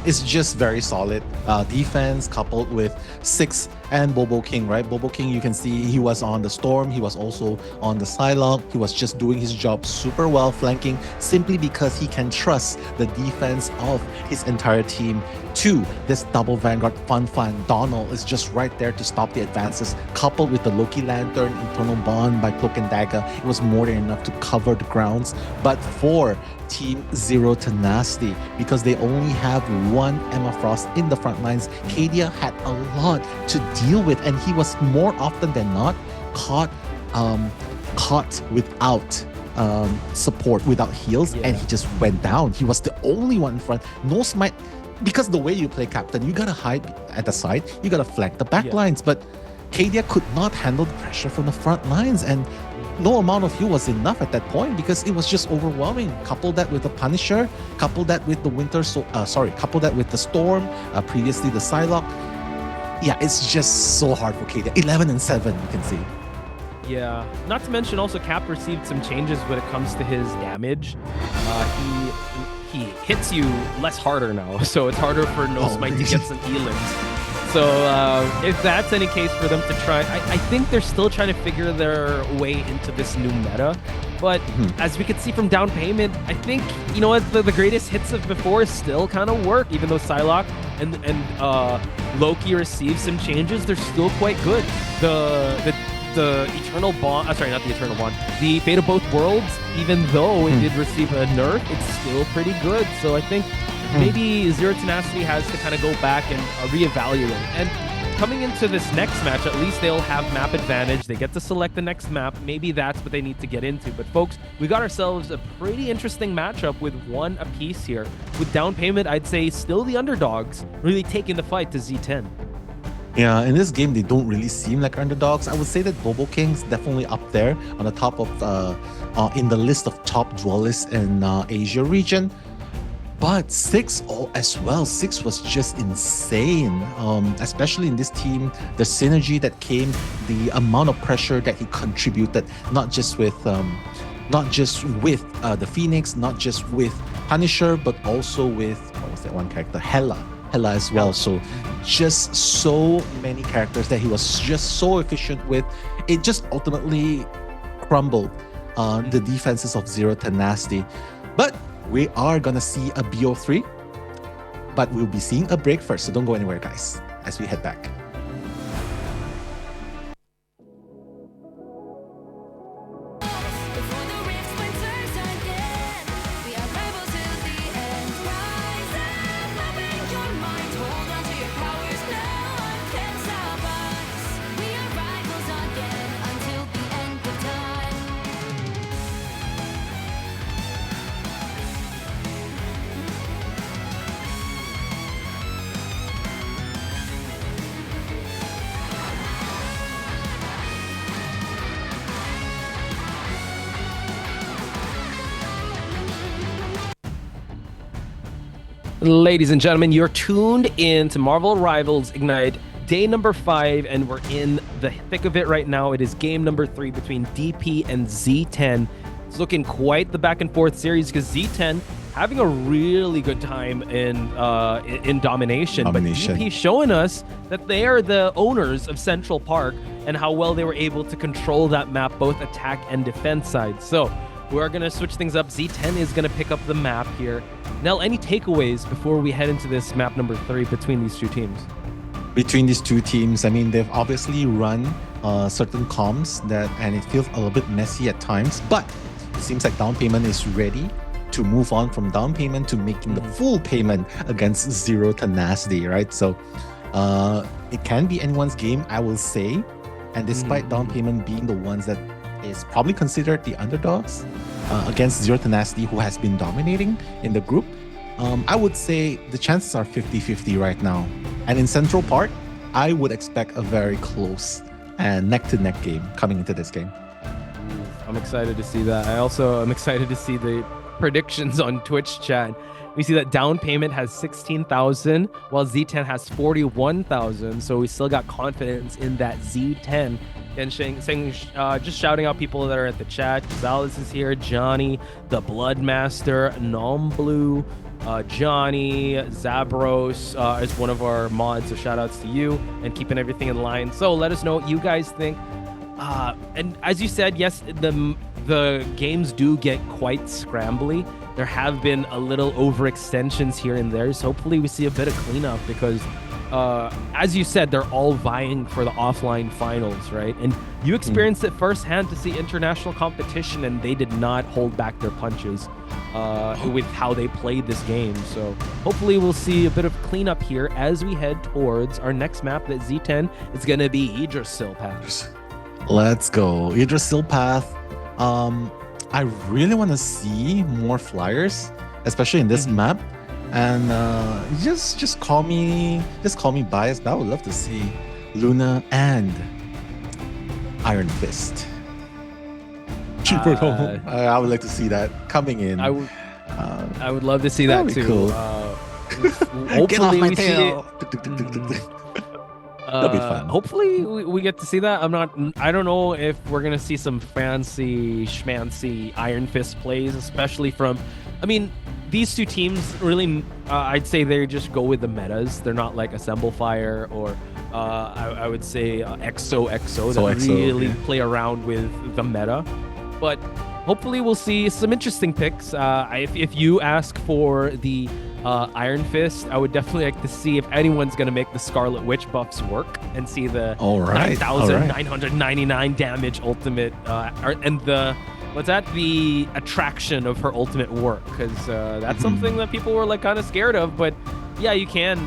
It's just very solid defense coupled with 6 and Bobo King, right? Bobo King, you can see he was on the Storm. He was also on the Psylocke. He was just doing his job super well, flanking, simply because he can trust the defense of his entire team. 2, this double Vanguard Fun. Donald is just right there to stop the advances, coupled with the Loki Lantern, Eternal Bond by Cloak and Dagger. It was more than enough to cover the grounds. But for Team Zero Tenacity, because they only have one Emma Frost in the front lines, Kadia had a lot to deal with, and he was more often than not caught without support, without heals, and he just went down. He was the only one in front. No Smite, because the way you play Captain, you gotta hide at the side, you gotta flank the back lines, but Kadia could not handle the pressure from the front lines, and no amount of heal was enough at that point because it was just overwhelming. Couple that with the Punisher, couple that with the couple that with the Storm, previously the Psylocke. Yeah, it's just so hard for Kadia. 11 and 7, you can see. Yeah, not to mention also Cap received some changes when it comes to his damage. He hits you less harder now, so it's harder for No Smite to get some healings. So if that's any case for them to try, I think they're still trying to figure their way into this new meta. But as we could see from Downpayment, I think, you know what, the greatest hits of before still kind of work, even though Psylocke and Loki received some changes, they're still quite good. The Eternal Bond, not the Eternal Bond, the Fate of Both Worlds, even though it did receive a nerf, it's still pretty good. So I think maybe Zero Tenacity has to kind of go back and reevaluate. And coming into this next match, at least they'll have map advantage. They get to select the next map. Maybe that's what they need to get into. But folks, we got ourselves a pretty interesting matchup with one apiece here. With Downpayment, I'd say still the underdogs, really taking the fight to Z10. Yeah, in this game, they don't really seem like underdogs. I would say that Bobo King's definitely up there on the top of, in the list of top duelists in Asia region. But 6 as well. 6 was just insane, especially in this team. The synergy that came, the amount of pressure that he contributed, not just with the Phoenix, not just with Punisher, but also with, what was that one character? Hela as well. So just so many characters that he was just so efficient with. It just ultimately crumbled the defenses of Zero Tenacity. But we are going to see a BO3, but we'll be seeing a break first. So don't go anywhere, guys, as we head back. Ladies and gentlemen, you're tuned in to Marvel Rivals Ignite, day number 5, and we're in the thick of it right now. It is game number 3 between DP and Z10. It's looking quite the back and forth series because Z10 having a really good time in domination. But DP showing us that they are the owners of Central Park and how well they were able to control that map, both attack and defense side. So we are going to switch things up. Z10 is going to pick up the map here. Nell, any takeaways before we head into this map number 3 between these two teams? Between these two teams, I mean, they've obviously run certain comms and it feels a little bit messy at times, but it seems like Downpayment is ready to move on from Downpayment to making the full payment against Zero Tenacity, right? So it can be anyone's game, I will say. And despite Downpayment being the ones that is probably considered the underdogs against Zero Tenacity, who has been dominating in the group, I would say the chances are 50-50 right now. And in Central Park, I would expect a very close and neck-to-neck game coming into this game. I'm excited to see that. I also am excited to see the predictions on Twitch chat. We see that Downpayment has 16,000, while Z10 has 41,000. So we still got confidence in that Z10. And just shouting out people that are at the chat. Gonzalez is here, Johnny, the Bloodmaster, Nomblue, Johnny, Zabros is one of our mods, so shout outs to you and keeping everything in line. So let us know what you guys think. And as you said, yes, the games do get quite scrambly. There have been a little overextensions here and there, so hopefully we see a bit of cleanup because as you said, they're all vying for the offline finals, right? And you experienced it firsthand to see international competition, and they did not hold back their punches with how they played this game. So hopefully we'll see a bit of cleanup here as we head towards our next map that Z10 is going to be Yggdrasil Path. Let's go. Yggdrasil Path. I really want to see more flyers, especially in this map. And just call me biased, but I would love to see Luna and Iron Fist. I would like to see that coming in. I would love to see that too. Cool. Hopefully Get off my we tail. That'll be fun. Hopefully we get to see that. I don't know if we're gonna see some fancy schmancy Iron Fist plays, especially from, I mean, these two teams really, I'd say they just go with the metas. They're not like Assemble Fire or I would say EXO that really play around with the meta. But hopefully we'll see some interesting picks. If you ask for the Iron Fist, I would definitely like to see if anyone's going to make the Scarlet Witch buffs work and see the 9,999 damage ultimate and the the attraction of her ultimate work, because that's something that people were like kind of scared of. But yeah, you can,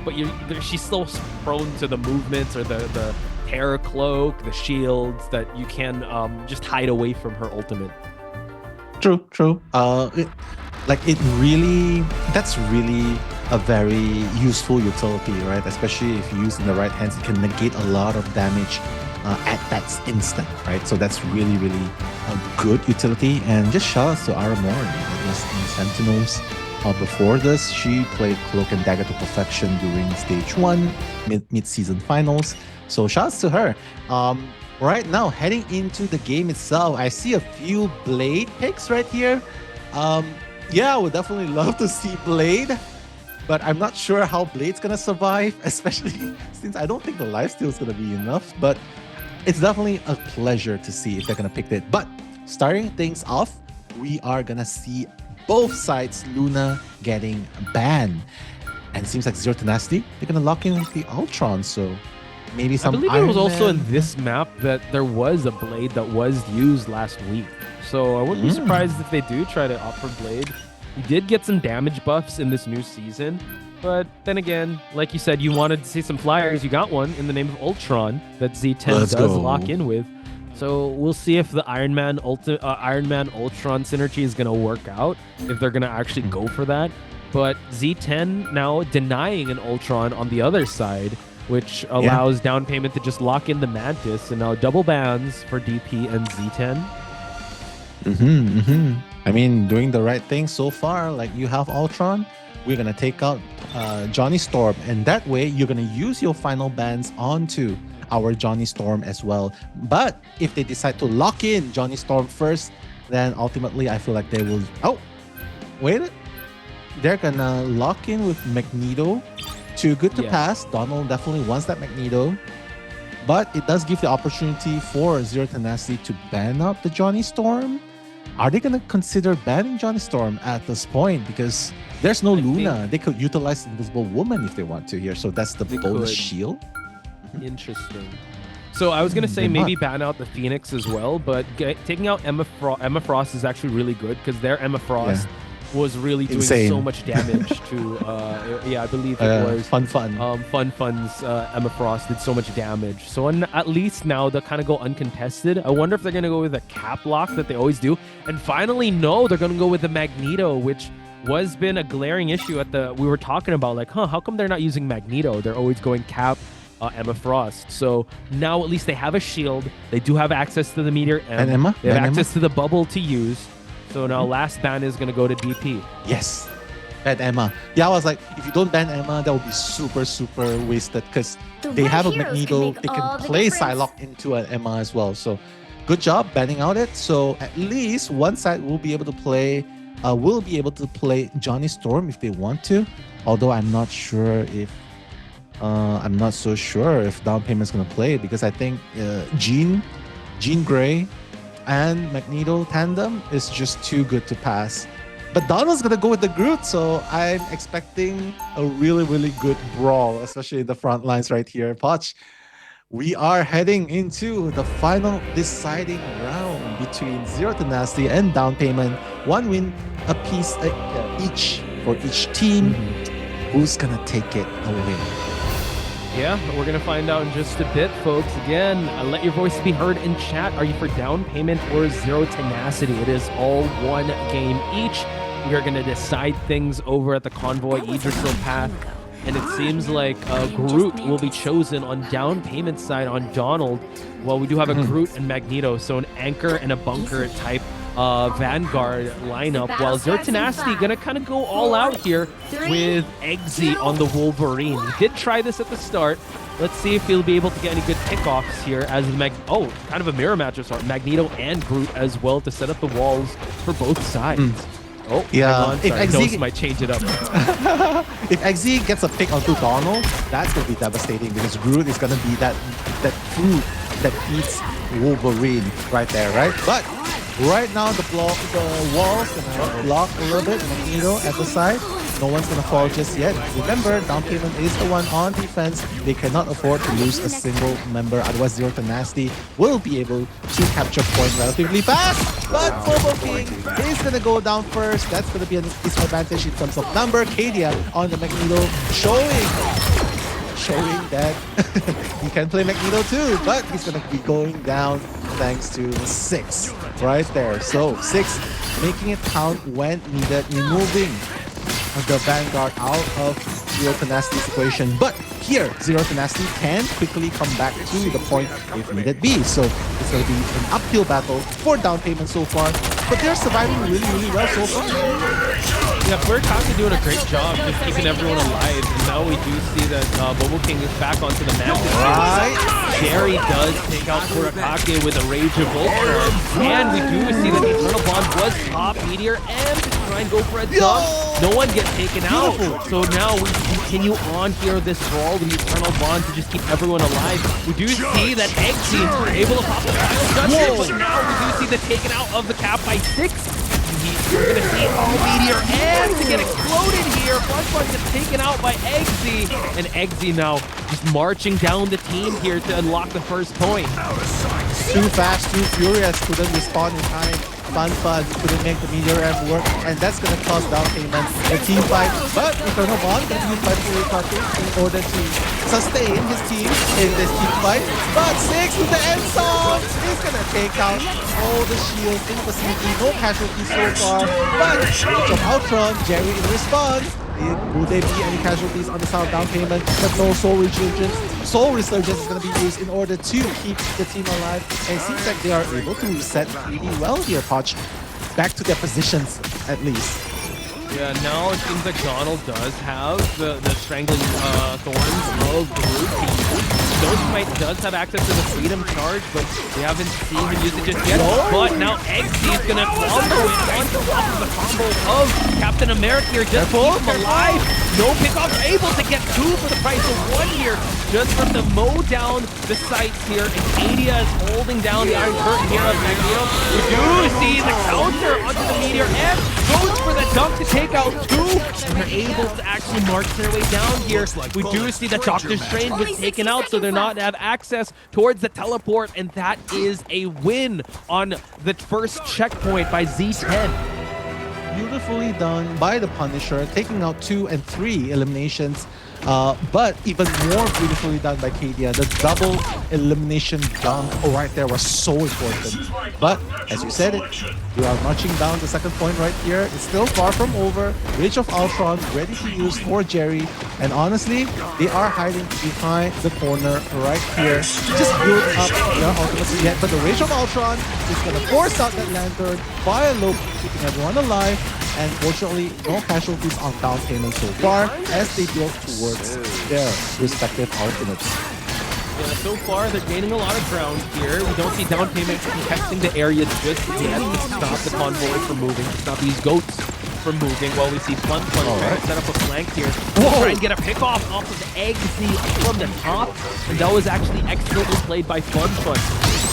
but she's still prone to the movements or the terror cloak, the shields that you can just hide away from her ultimate. True. That's really a very useful utility, right? Especially if you use in the right hands, it can negate a lot of damage at that instant, right? So that's really a good utility. And just shout out to Aramori, and Sentinels Before this, she played Cloak and Dagger to perfection during stage 1, mid-season finals. So shouts to her. Right now, heading into the game itself, I see a few Blade picks right here. Yeah, I would definitely love to see Blade, but I'm not sure how Blade's gonna survive, especially since I don't think the lifesteal is gonna be enough. But it's definitely a pleasure to see if they're gonna pick it. But starting things off, we are gonna see both sides Luna getting banned. And it seems like Zero Tenacity, they're gonna lock in with the Ultron, so maybe some I believe Iron it was also Man. in this map that there was a Blade that was used last week. So I wouldn't be surprised if they do try to opt for Blade. You did get some damage buffs in this new season, but then again, like you said, you wanted to see some flyers. You got one in the name of Ultron that Z10 does lock in with. So we'll see if the Iron Man Ultron synergy is going to work out, if they're going to actually go for that. But Z10 now denying an Ultron on the other side, which allows Downpayment to just lock in the Mantis, and now double bans for DP and Z10. I mean, doing the right thing so far. Like, you have Ultron, we're gonna take out Johnny Storm, and that way you're gonna use your final bans onto our Johnny Storm as well. But if they decide to lock in Johnny Storm first, then ultimately I feel like they will. Oh, wait, they're gonna lock in with Magneto. Too good to pass. Donald definitely wants that Magneto, but it does give the opportunity for Zero Tenacity to ban out the Johnny Storm. Are they gonna consider banning Johnny Storm at this point? Because there's no Luna. They could utilize Invisible Woman if they want to here. So that's the bonus shield. Interesting. So I was going to say maybe ban out the Phoenix as well, but taking out Emma Frost is actually really good because their Emma Frost was really doing so much damage to, I believe it was Fun's Emma Frost did so much damage. So at least now they'll kind of go uncontested. I wonder if they're going to go with a cap lock that they always do. And finally, no, they're going to go with the Magneto, which was been a glaring issue we were talking about, like, how come they're not using Magneto? They're always going cap Emma Frost. So now at least they have a shield. They do have access to the Meteor M. And Emma? They have access to the bubble to use. So now last ban is going to go to DP. Yes. Ban Emma. Yeah, I was like, if you don't ban Emma, that would be super, super wasted because they have a Magneto. They can play Psylocke into an Emma as well. So good job banning out it. So at least one side will be able to play Johnny Storm if they want to. Although I'm not sure if I'm not so sure if Downpayment's gonna play it because I think Jean Grey and Magneto tandem is just too good to pass. But Donald's gonna go with the Groot, so I'm expecting a really, really good brawl, especially in the front lines right here. Poch, we are heading into the final deciding round between Zero Tenacity and Downpayment. One win apiece each for each team. Who's gonna take it away? Yeah, we're going to find out in just a bit, folks. Again, let your voice be heard in chat. Are you for Downpayment or Zero Tenacity? It is all one game each. We are going to decide things over at the Convoy Idrisil path. And it seems like Groot will be chosen on Downpayment side on Donald. Well, we do have a Groot and Magneto, so an anchor and a bunker type Vanguard lineup, while Zero Tenacity gonna kind of go all out here with Eggsy on the Wolverine. He did try this at the start. Let's see if he'll be able to get any good pickoffs here as the kind of a mirror match of sorts. Magneto and Groot as well to set up the walls for both sides. Oh, yeah. If Eggsy might change it up. If Eggsy gets a pick onto Donald, that's gonna be devastating because Groot is gonna be that fruit that eats Wolverine right there, right? But right now the walls gonna block a little bit. Magneto at the side. No one's gonna fall just yet. Remember, Downpayment is the one on defense. They cannot afford to lose a single member. Otherwise, Zero Tenacity will be able to capture point relatively fast. But Phobo King is gonna go down first. That's gonna be a disadvantage in terms of number. Kadia on the Magneto showing that he can play Magneto too, but he's gonna be going down thanks to 6 right there. So 6 making it count when needed, removing the Vanguard out of Zero Tenacity's equation. But here, Zero Tenacity can quickly come back to the point if needed be. So it's going to be an uphill battle for Downpayment so far. but they're surviving really, really well so far. Yeah, Furikake doing a great job just keeping everyone alive. And now we do see that Bobo King is back onto the map. Right. Jerry does take out Furikake with a Rage of Voltron. And we do see that the Eternal Bond was top Meteor and try and go for a dunk. No one gets taken out. So now we continue on here this brawl with the Eternal Bond to just keep everyone alive. We do see that Eggsy able to pop the final judgment, but now we do see the taken out of the cap by 6. We're gonna see Meteor and to get exploded here. Fun gets taken out by Eggsy, and Eggsy now just marching down the team here to unlock the first point. Too fast, too furious, couldn't respond in time. Fun couldn't make the Meteor M work, and that's gonna cause Downpayment a team fight. But Eternal Bond can use by Furikake in order to sustain his team in this team fight. But 6 with the end song is gonna take out all the shields in the vicinity. No casualties so far, but Reach of Ultron, Jerry in response. Will there be any casualties on the side of Downpayment? But no Soul Resurgence. Soul Resurgence is going to be used in order to keep the team alive. And it seems like they are able to reset pretty well here, Poch. Back to their positions, at least. Yeah, now it seems like Donald does have the Strangling Thorns of Groot. Ghostmite does have access to the Freedom Charge, but we haven't seen him use it just yet. But now Eggsy is going to combo it onto top of the combo of Captain America here, just to keep him alive. No pickoff, able to get 2 for the price of 1 here, just from to mow down the sites here. And Adia is holding down the Iron Curtain here of Magneto. We do see the counter onto the Meteor and goes for the dunk to take out 2. And they're able to actually march their way down here. We do see that Doctor Strange was taken out, so they're not have access towards the teleport, and that is a win on the first checkpoint by Z10. Beautifully done by the Punisher, taking out 2 and 3 eliminations. But even more beautifully done by Kadia. The double elimination dunk right there was so important. But as you said it, we are marching down the second point right here. It's still far from over. Reach of Ultron ready to use for Jerry. And honestly, they are hiding behind the corner right here. Just build up their ultimacy yet. But the Reach of Ultron is going to force out that lantern via Loki, keeping everyone alive. And fortunately, no casualties on Downpayment so far as they build towards their respective ultimates. Yeah, so far they're gaining a lot of ground here. We don't see Downpayment contesting the area just yet to stop the convoy from moving, to stop these goats from moving, while we see Fun trying to set up a flank here. Try and get a pickoff off of Eggsy from the top, and that was actually excellently played by Fun.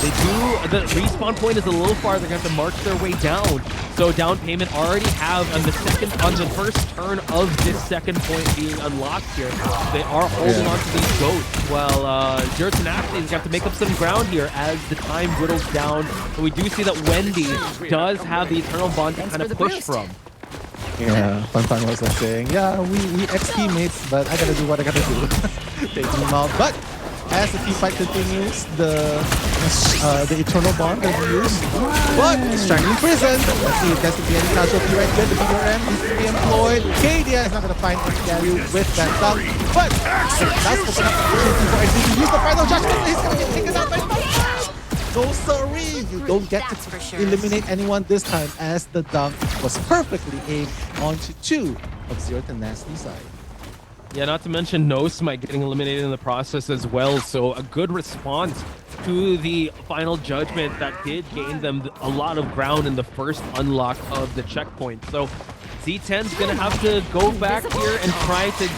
They do, the respawn point is a little far, they're going to have to march their way down. So Downpayment already have on the first turn of this second point being unlocked here. They are holding on to these goats, while Zero Tenacity is going to have to make up some ground here as the time whittles down. And we do see that Wendy does have the Eternal Bond to kind of push from. Yeah, Fun was like saying, yeah, we ex-teammates, but I gotta do what I gotta do. Taking him out. But as the team fight continues, the Eternal Bond will be used. But Strangling Prison. Let's see if there's gonna be any casualty right here. The Meteor M needs to be employed. Kadia is not gonna find any value with that dunk. But that's open up the opportunity for Exit to use the final judgment. He's gonna get taken out by Fun. No sorry, you don't get to eliminate anyone this time, as the dunk was perfectly aimed onto 2 of Zero Tenacity's side. Yeah, not to mention Nosmite getting eliminated in the process as well, so a good response to the final judgment that did gain them a lot of ground in the first unlock of the checkpoint. So Z10's gonna have to go back here and try to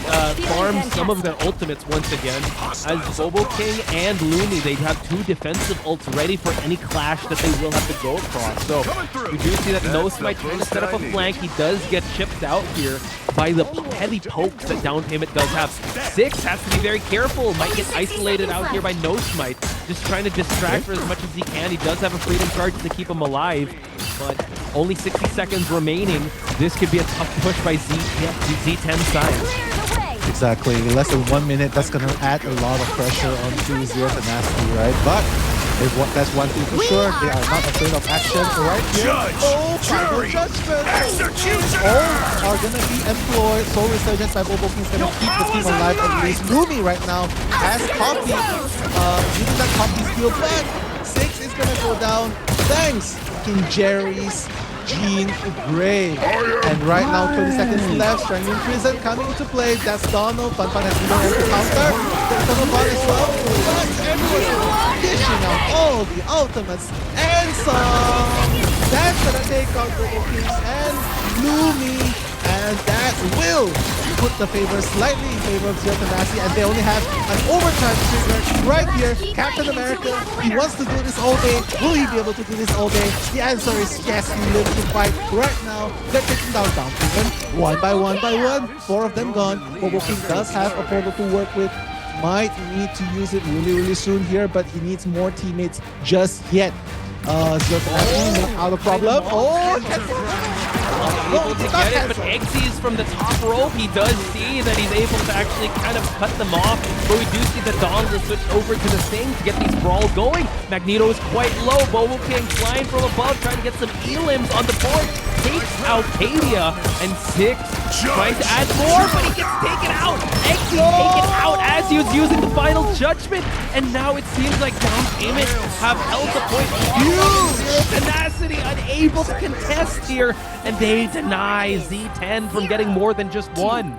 farm some of their ultimates once again. As Bobo King and Looney, they have 2 defensive ults ready for any clash that they will have to go across. So we do see that Nosmite trying to set up a flank. He does get chipped out here by the heavy pokes that Downpayment does have. 6 has to be very careful. Might get isolated out here by Nosmite. Just trying to distract for as much as he can. He does have a freedom charge to keep him alive, but only 60 seconds remaining. This could be a tough push by Z10's side. Exactly. Less than 1 minute, that's going to add a lot of pressure onto Zero Tenacity, right? But that's one thing for sure. They are not afraid of action right here. Oh, final judgment! All are going to be employed. Soul Resurgence by Bobo King is going to keep the team alive at least. Lumi right now has Copy. Using that Copy steal, but 6 is going to go down thanks to Jerry's Jean Grey. And right now, 20 seconds left. Strangling Prison coming into play. That's Donald. Fun has been able to counter. There's Donald Fun as well. But everyone dishing out all the ultimates and some. That's gonna take out the Uwinks and Lumi. And that will put the favor slightly in favor of Tenacity, and they only have an overtime trigger right here. Captain America, he wants to do this all day. Will he be able to do this all day? The answer is yes, he lives to fight right now. They're taking down Downpayment one by one. 4 of them gone. But Uwinks does have a portal to work with. Might need to use it really soon here, but he needs more teammates just yet. Tenacity not out of problem. Able to get it, but Exy's from the top rope. He does see that he's able to actually kind of cut them off, but we do see the Dons are switched over to the Sting to get these brawls going. Magneto is quite low. Bobo King flying from above, trying to get some elims on the board. Takes out Kadia, and 6 trying to add more, but he gets taken out. Exy taken out as he was using the final judgment, and now it seems like Downpayment have held the point. Huge Tenacity unable to contest here, and they deny Z10 from getting more than just one.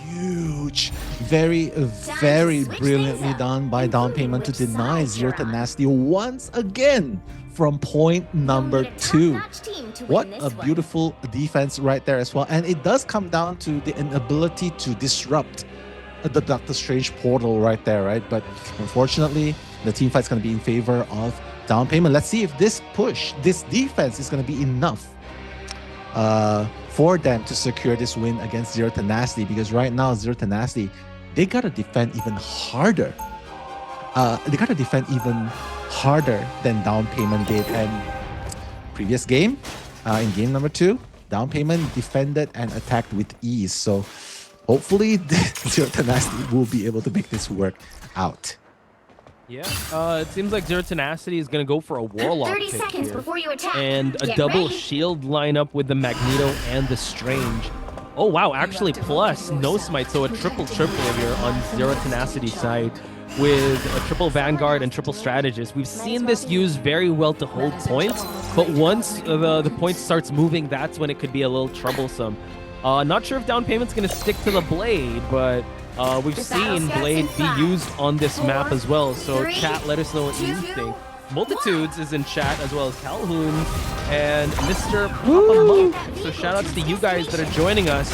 Huge. Very brilliantly done by Downpayment to deny Zero Tenacity once again from point number 2. What a beautiful defense right there as well. And it does come down to the inability to disrupt the Doctor Strange portal right there, right? But unfortunately, the team fight's going to be in favor of Downpayment. Let's see if this defense is going to be enough for them to secure this win against Zero Tenacity, because right now Zero Tenacity, they gotta defend even harder. They gotta defend even harder than Downpayment did. And previous game, in game number 2, Downpayment defended and attacked with ease. So hopefully Zero Tenacity will be able to make this work out. Yeah, it seems like Zero Tenacity is going to go for a Warlock 30 pick seconds here. before you attack. And a Get double ready. shield lineup with the Magneto and the Strange. Oh wow, actually plus no smite, so a triple here on Zero Tenacity's side with a triple Vanguard and triple Strategist. We've seen this used very well to hold points, but once the point starts moving, that's when it could be a little troublesome. Not sure if Downpayment's going to stick to the Blade, but we've seen Blade be used on this map as well. So chat, let us know what you think. Multitudes is in chat, as well as Calhoun and Mr. Papa Monk. So shout outs to you guys that are joining us.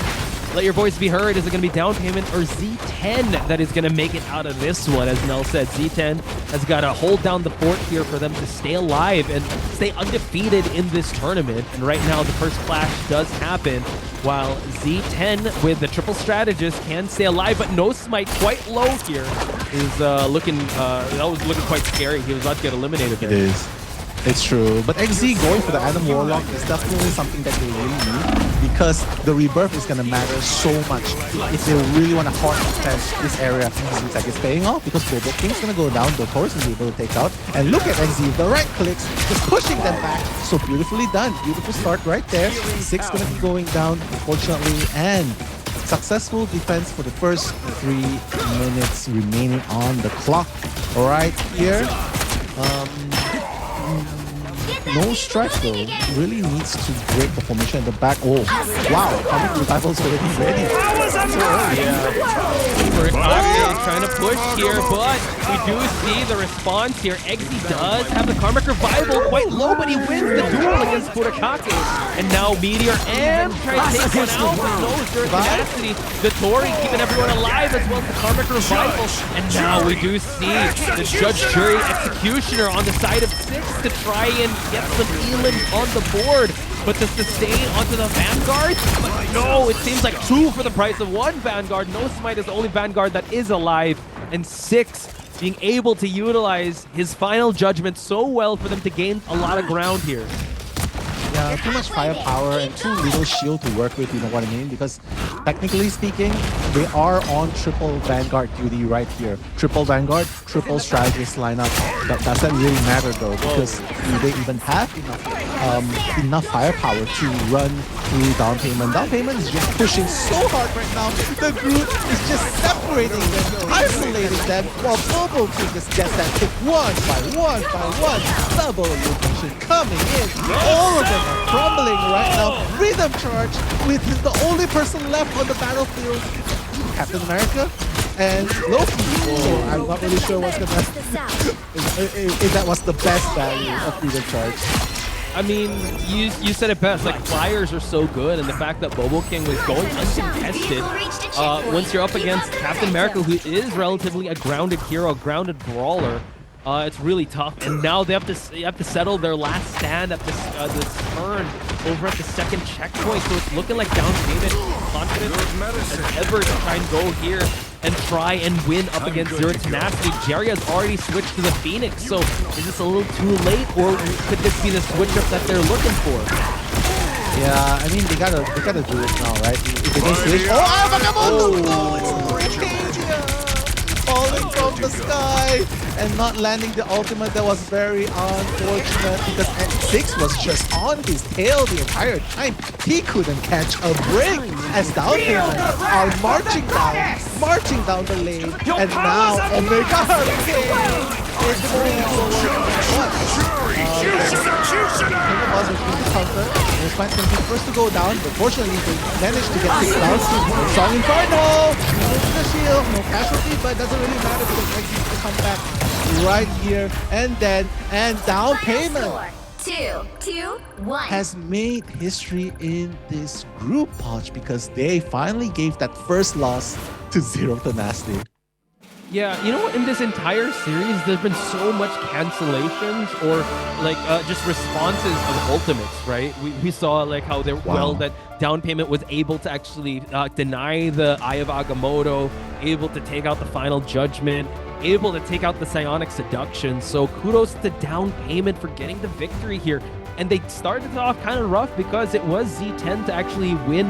Let your voice be heard. Is it going to be Downpayment or Z10 that is going to make it out of this one? As Nell said, Z10 has got to hold down the fort here for them to stay alive and stay undefeated in this tournament. And right now, the first clash does happen, while Z10 with the triple strategist can stay alive, but no smite, quite low here, is looking, that was looking quite scary. He was about to get eliminated there. It is. It's true. But XZ going for the Adam Warlock is definitely something that they really need, because the rebirth is going to matter so much if they really want to hard defend this area. It seems like it's paying off, because Bobo King's going to go down, the Taurus is able to take out. And look at XZ, the right clicks, just pushing them back. So beautifully done. Beautiful start right there. 6 going to be going down, unfortunately. And successful defense for the first 3 minutes remaining on the clock. All right, here. No strike though. Really needs to break the formation at the back. Oh, wow. Comic Revival's already ready. We're trying to push here, but we do see the response here. Exy does have the Karmic Revival quite low, but he wins the duel against Furakake. And now Meteor M trying to take one out, but no Zero Tenacity. The Tori keeping everyone alive, as well as the Karmic Revival. And now we do see the Judge, Jury, Executioner on the side of 6 to try and get some elims on the board. But to sustain onto the Vanguard? But no, it seems like 2 for the price of 1 Vanguard. No Smite is the only Vanguard that is alive. And 6 being able to utilize his final judgment so well for them to gain a lot of ground here. Yeah, too much firepower and too little shield to work with, you know what I mean? Because technically speaking, they are on triple Vanguard duty right here. Triple Vanguard, triple Strategist lineup. Does that really matter though? Because do they even have enough firepower to run through Downpayment? Downpayment is just pushing so hard right now. The group is just separating them, isolating them, while Bobo King just gets that pick one by one. Double rotation coming in. All of them are crumbling right now. Rhythm charge with the only person left on the battlefield, Captain America and Loki. So I'm not really sure what's gonna if that was the best value of Rhythm charge. I mean, you said it best. Like, flyers are so good, and the fact that Bobo King was going uncontested, once you're up against Captain America, who is relatively a grounded hero, a grounded brawler, it's really tough. And now they have to settle their last stand at this turn over at the second checkpoint. So it's looking like Downpayment confident as ever to try and go here and try and win up against Zero Tenacity. Jerry has already switched to the Phoenix, so is this a little too late, or could this be the switch up that they're looking for? Yeah, I mean they gotta do it now, right? If they don't switch, no, it's Arcadia falling from the sky and not landing the ultimate. That was very unfortunate because X6 was just on his tail the entire time. He couldn't catch a break as Downpayment are marching down the lane, and now Omega Hurricane is going It was the first to go down, but fortunately they managed to get kicked out. Song Inferno! The shield, no casualty, but it doesn't really matter because X needs to come back right here. And Downpayment 2-2-1 has made history in this group, Poch, because they finally gave that first loss to Zero Tenacity. Yeah, you know what? In this entire series, there's been so much cancellations or like just responses of ultimates, right? We saw like how they're that Downpayment was able to actually deny the Eye of Agamotto, able to take out the Final Judgment, able to take out the Psionic Seduction. So kudos to Downpayment for getting the victory here. And they started off kind of rough because it was Z10 to actually win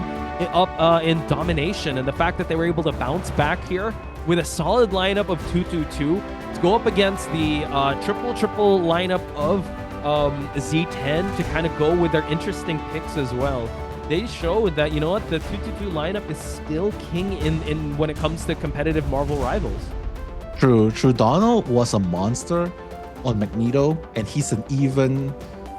up in domination, and the fact that they were able to bounce back here with a solid lineup of 2-2-2 to go up against the triple lineup of Z10 to kind of go with their interesting picks as well. They showed that, you know what, the 2-2-2 lineup is still king in when it comes to competitive Marvel Rivals. True. Donald was a monster on Magneto, and he's an even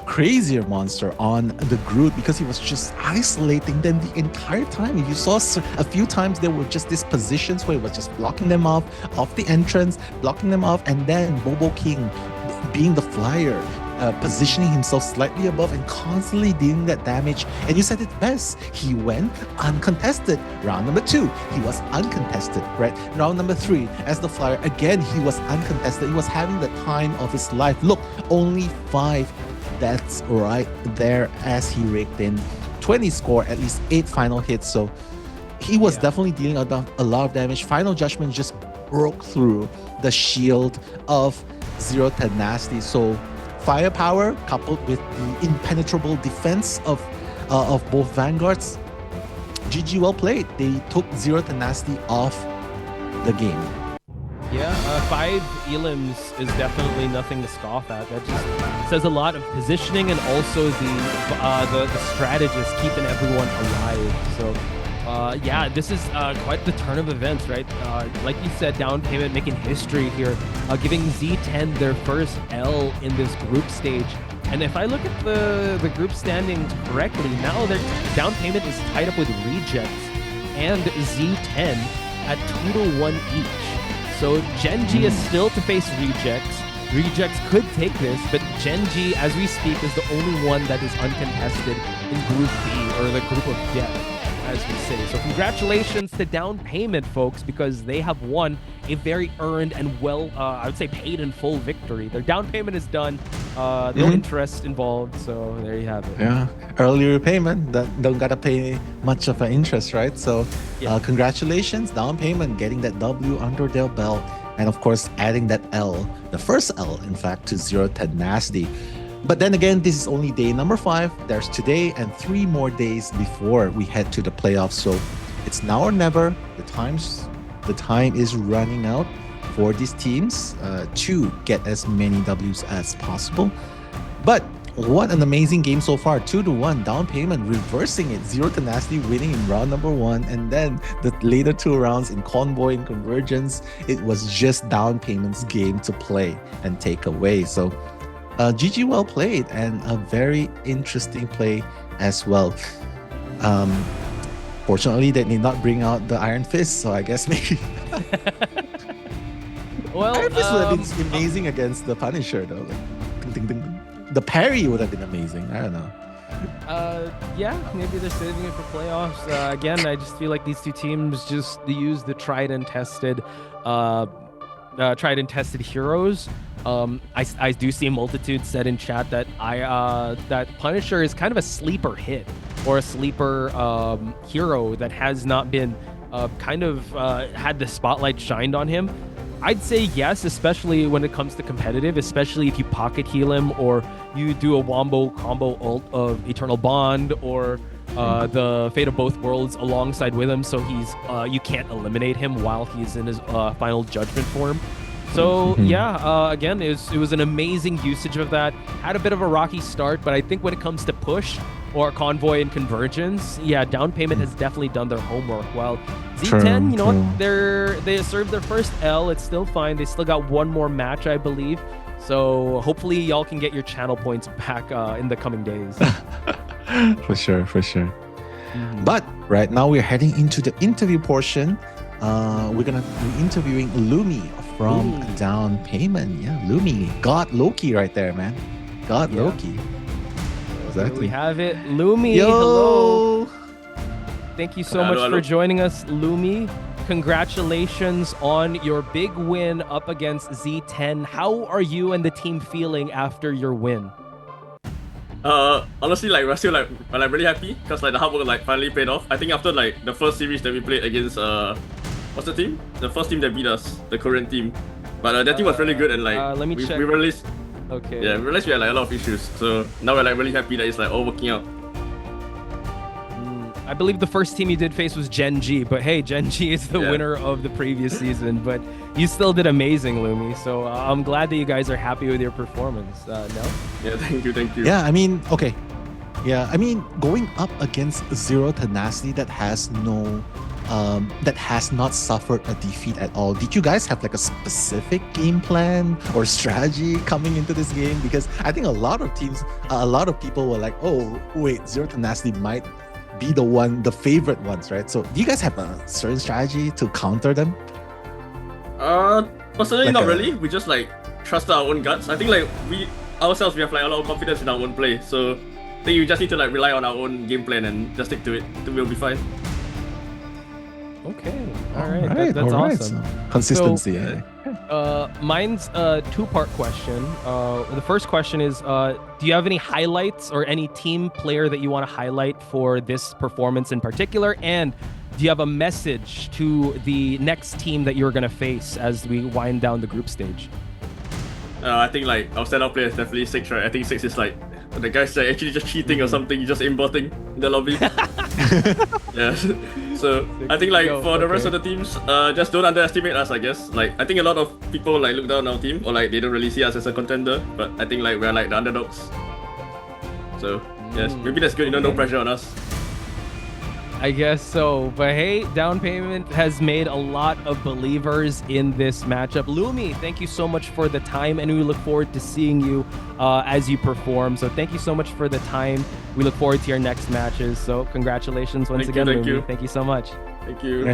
crazier monster on the Groot because he was just isolating them the entire time. If you saw a few times, there were just these positions where he was just blocking them off the entrance, blocking them off, and then Bobo King being the flyer, positioning himself slightly above and constantly dealing that damage. And you said it best, he went uncontested. Round number 2, he was uncontested, right? Round number 3, as the flyer, again, he was uncontested. He was having the time of his life. Look, only 5 deaths right there as he raked in 20 score, at least 8 final hits. So he was definitely dealing a lot of damage. Final Judgment just broke through the shield of Zero Tenacity. So firepower coupled with the impenetrable defense of both Vanguards. GG, well played. They took Zero Tenacity off the game. Yeah, 5 elims is definitely nothing to scoff at. That just says a lot of positioning and also the strategist keeping everyone alive. So yeah, this is quite the turn of events, right? Like you said, Downpayment making history here, giving Z10 their first L in this group stage. And if I look at the group standings correctly, now their Downpayment is tied up with Rejects and Z10 at 2-1 each. So Genji is still to face Rejects. Rejects could take this, but Genji, as we speak, is the only one that is uncontested in Group B, or the Group of Death, as we say. So congratulations to Downpayment, folks, because they have won a very earned and well, I would say paid in full victory. Their down payment is done, no interest involved, so there you have it. Yeah, early repayment, that don't gotta pay much of an interest, right? So congratulations, Downpayment, getting that W under their belt, and of course adding that L, the first L in fact, to Zero Tenacity. But then again, this is only day number 5. There's today and 3 more days before we head to the playoffs. So it's now or never. The time is running out for these teams to get as many Ws as possible. But what an amazing game so far. 2-1, Downpayment reversing it. Zero Tenacity winning in round number 1. And then the later 2 rounds in Convoy and Convergence, it was just Downpayment's game to play and take away. So GG, well played, and a very interesting play as well. Fortunately, they did not bring out the Iron Fist, so I guess maybe Well, Iron Fist would have been amazing against the Punisher, though. Like, ding, ding, ding, ding. The parry would have been amazing. I don't know. Yeah, maybe they're saving it for playoffs. Again, I just feel like these two teams just use the tried and tested heroes. I do see Multitude said in chat that that Punisher is kind of a sleeper hit or a sleeper hero that has not been had the spotlight shined on him. I'd say yes, especially when it comes to competitive, especially if you pocket heal him or you do a wombo combo ult of Eternal Bond or the Fate of Both Worlds alongside with him, so he's you can't eliminate him while he's in his final judgment form. So yeah, again, it was an amazing usage of that. Had a bit of a rocky start, but I think when it comes to push or convoy and convergence, yeah, Downpayment has definitely done their homework. While Z10, you know what, they served their first L. It's still fine. They still got one more match, I believe. So hopefully y'all can get your channel points back in the coming days. For sure. But right now we're heading into the interview portion. We're gonna be interviewing Lumi from Downpayment. Yeah, Lumi, God Loki right there, man. God Loki. Exactly. Here we have it. Lumi, Yo! hello. Thank you so much hello. for joining us, Lumi. Congratulations on your big win up against Z10. How are you and the team feeling after your win? Honestly, like we're still like really happy because like the hard work like finally paid off. I think after like the first series that we played against what's the team? The first team that beat us, the Korean team. But that team was really good and like let me check. we realized Okay. we realized we had like a lot of issues. So now we're like really happy that it's like all working out. I believe the first team you did face was Gen G, but hey, Gen G is the winner of the previous season, but you still did amazing, Lumi. So I'm glad that you guys are happy with your performance. No? Yeah, thank you. Yeah, I mean, okay. Yeah, I mean, going up against Zero Tenacity that has not suffered a defeat at all. Did you guys have like a specific game plan or strategy coming into this game? Because I think a lot of people were like, oh, wait, Zero Tenacity might be the favorite ones, right? So do you guys have a certain strategy to counter them? Personally, Like not really. We just like trust our own guts. I think like we have like a lot of confidence in our own play. So I think you just need to like rely on our own game plan and just stick to it. We'll be fine. Okay. All right. That's awesome. Consistency. Mine's a two-part question. The first question is, do you have any highlights or any team player that you want to highlight for this performance in particular? And do you have a message to the next team that you're going to face as we wind down the group stage? I think like our standout player is definitely 6, right? I think 6 is like the guy's like actually just cheating or something, just aimbotting in the lobby. Yeah. So I think like for the rest of the teams, just don't underestimate us, I guess. Like I think a lot of people like look down on our team or like they don't really see us as a contender, but I think like we're like the underdogs. So yes, maybe that's good, no pressure on us. I guess so. But hey, Downpayment has made a lot of believers in this matchup. Lumi, thank you so much for the time, and we look forward to seeing you as you perform. So thank you so much for the time. We look forward to your next matches. So congratulations once again, Lumi. Thank you so much. Thank you.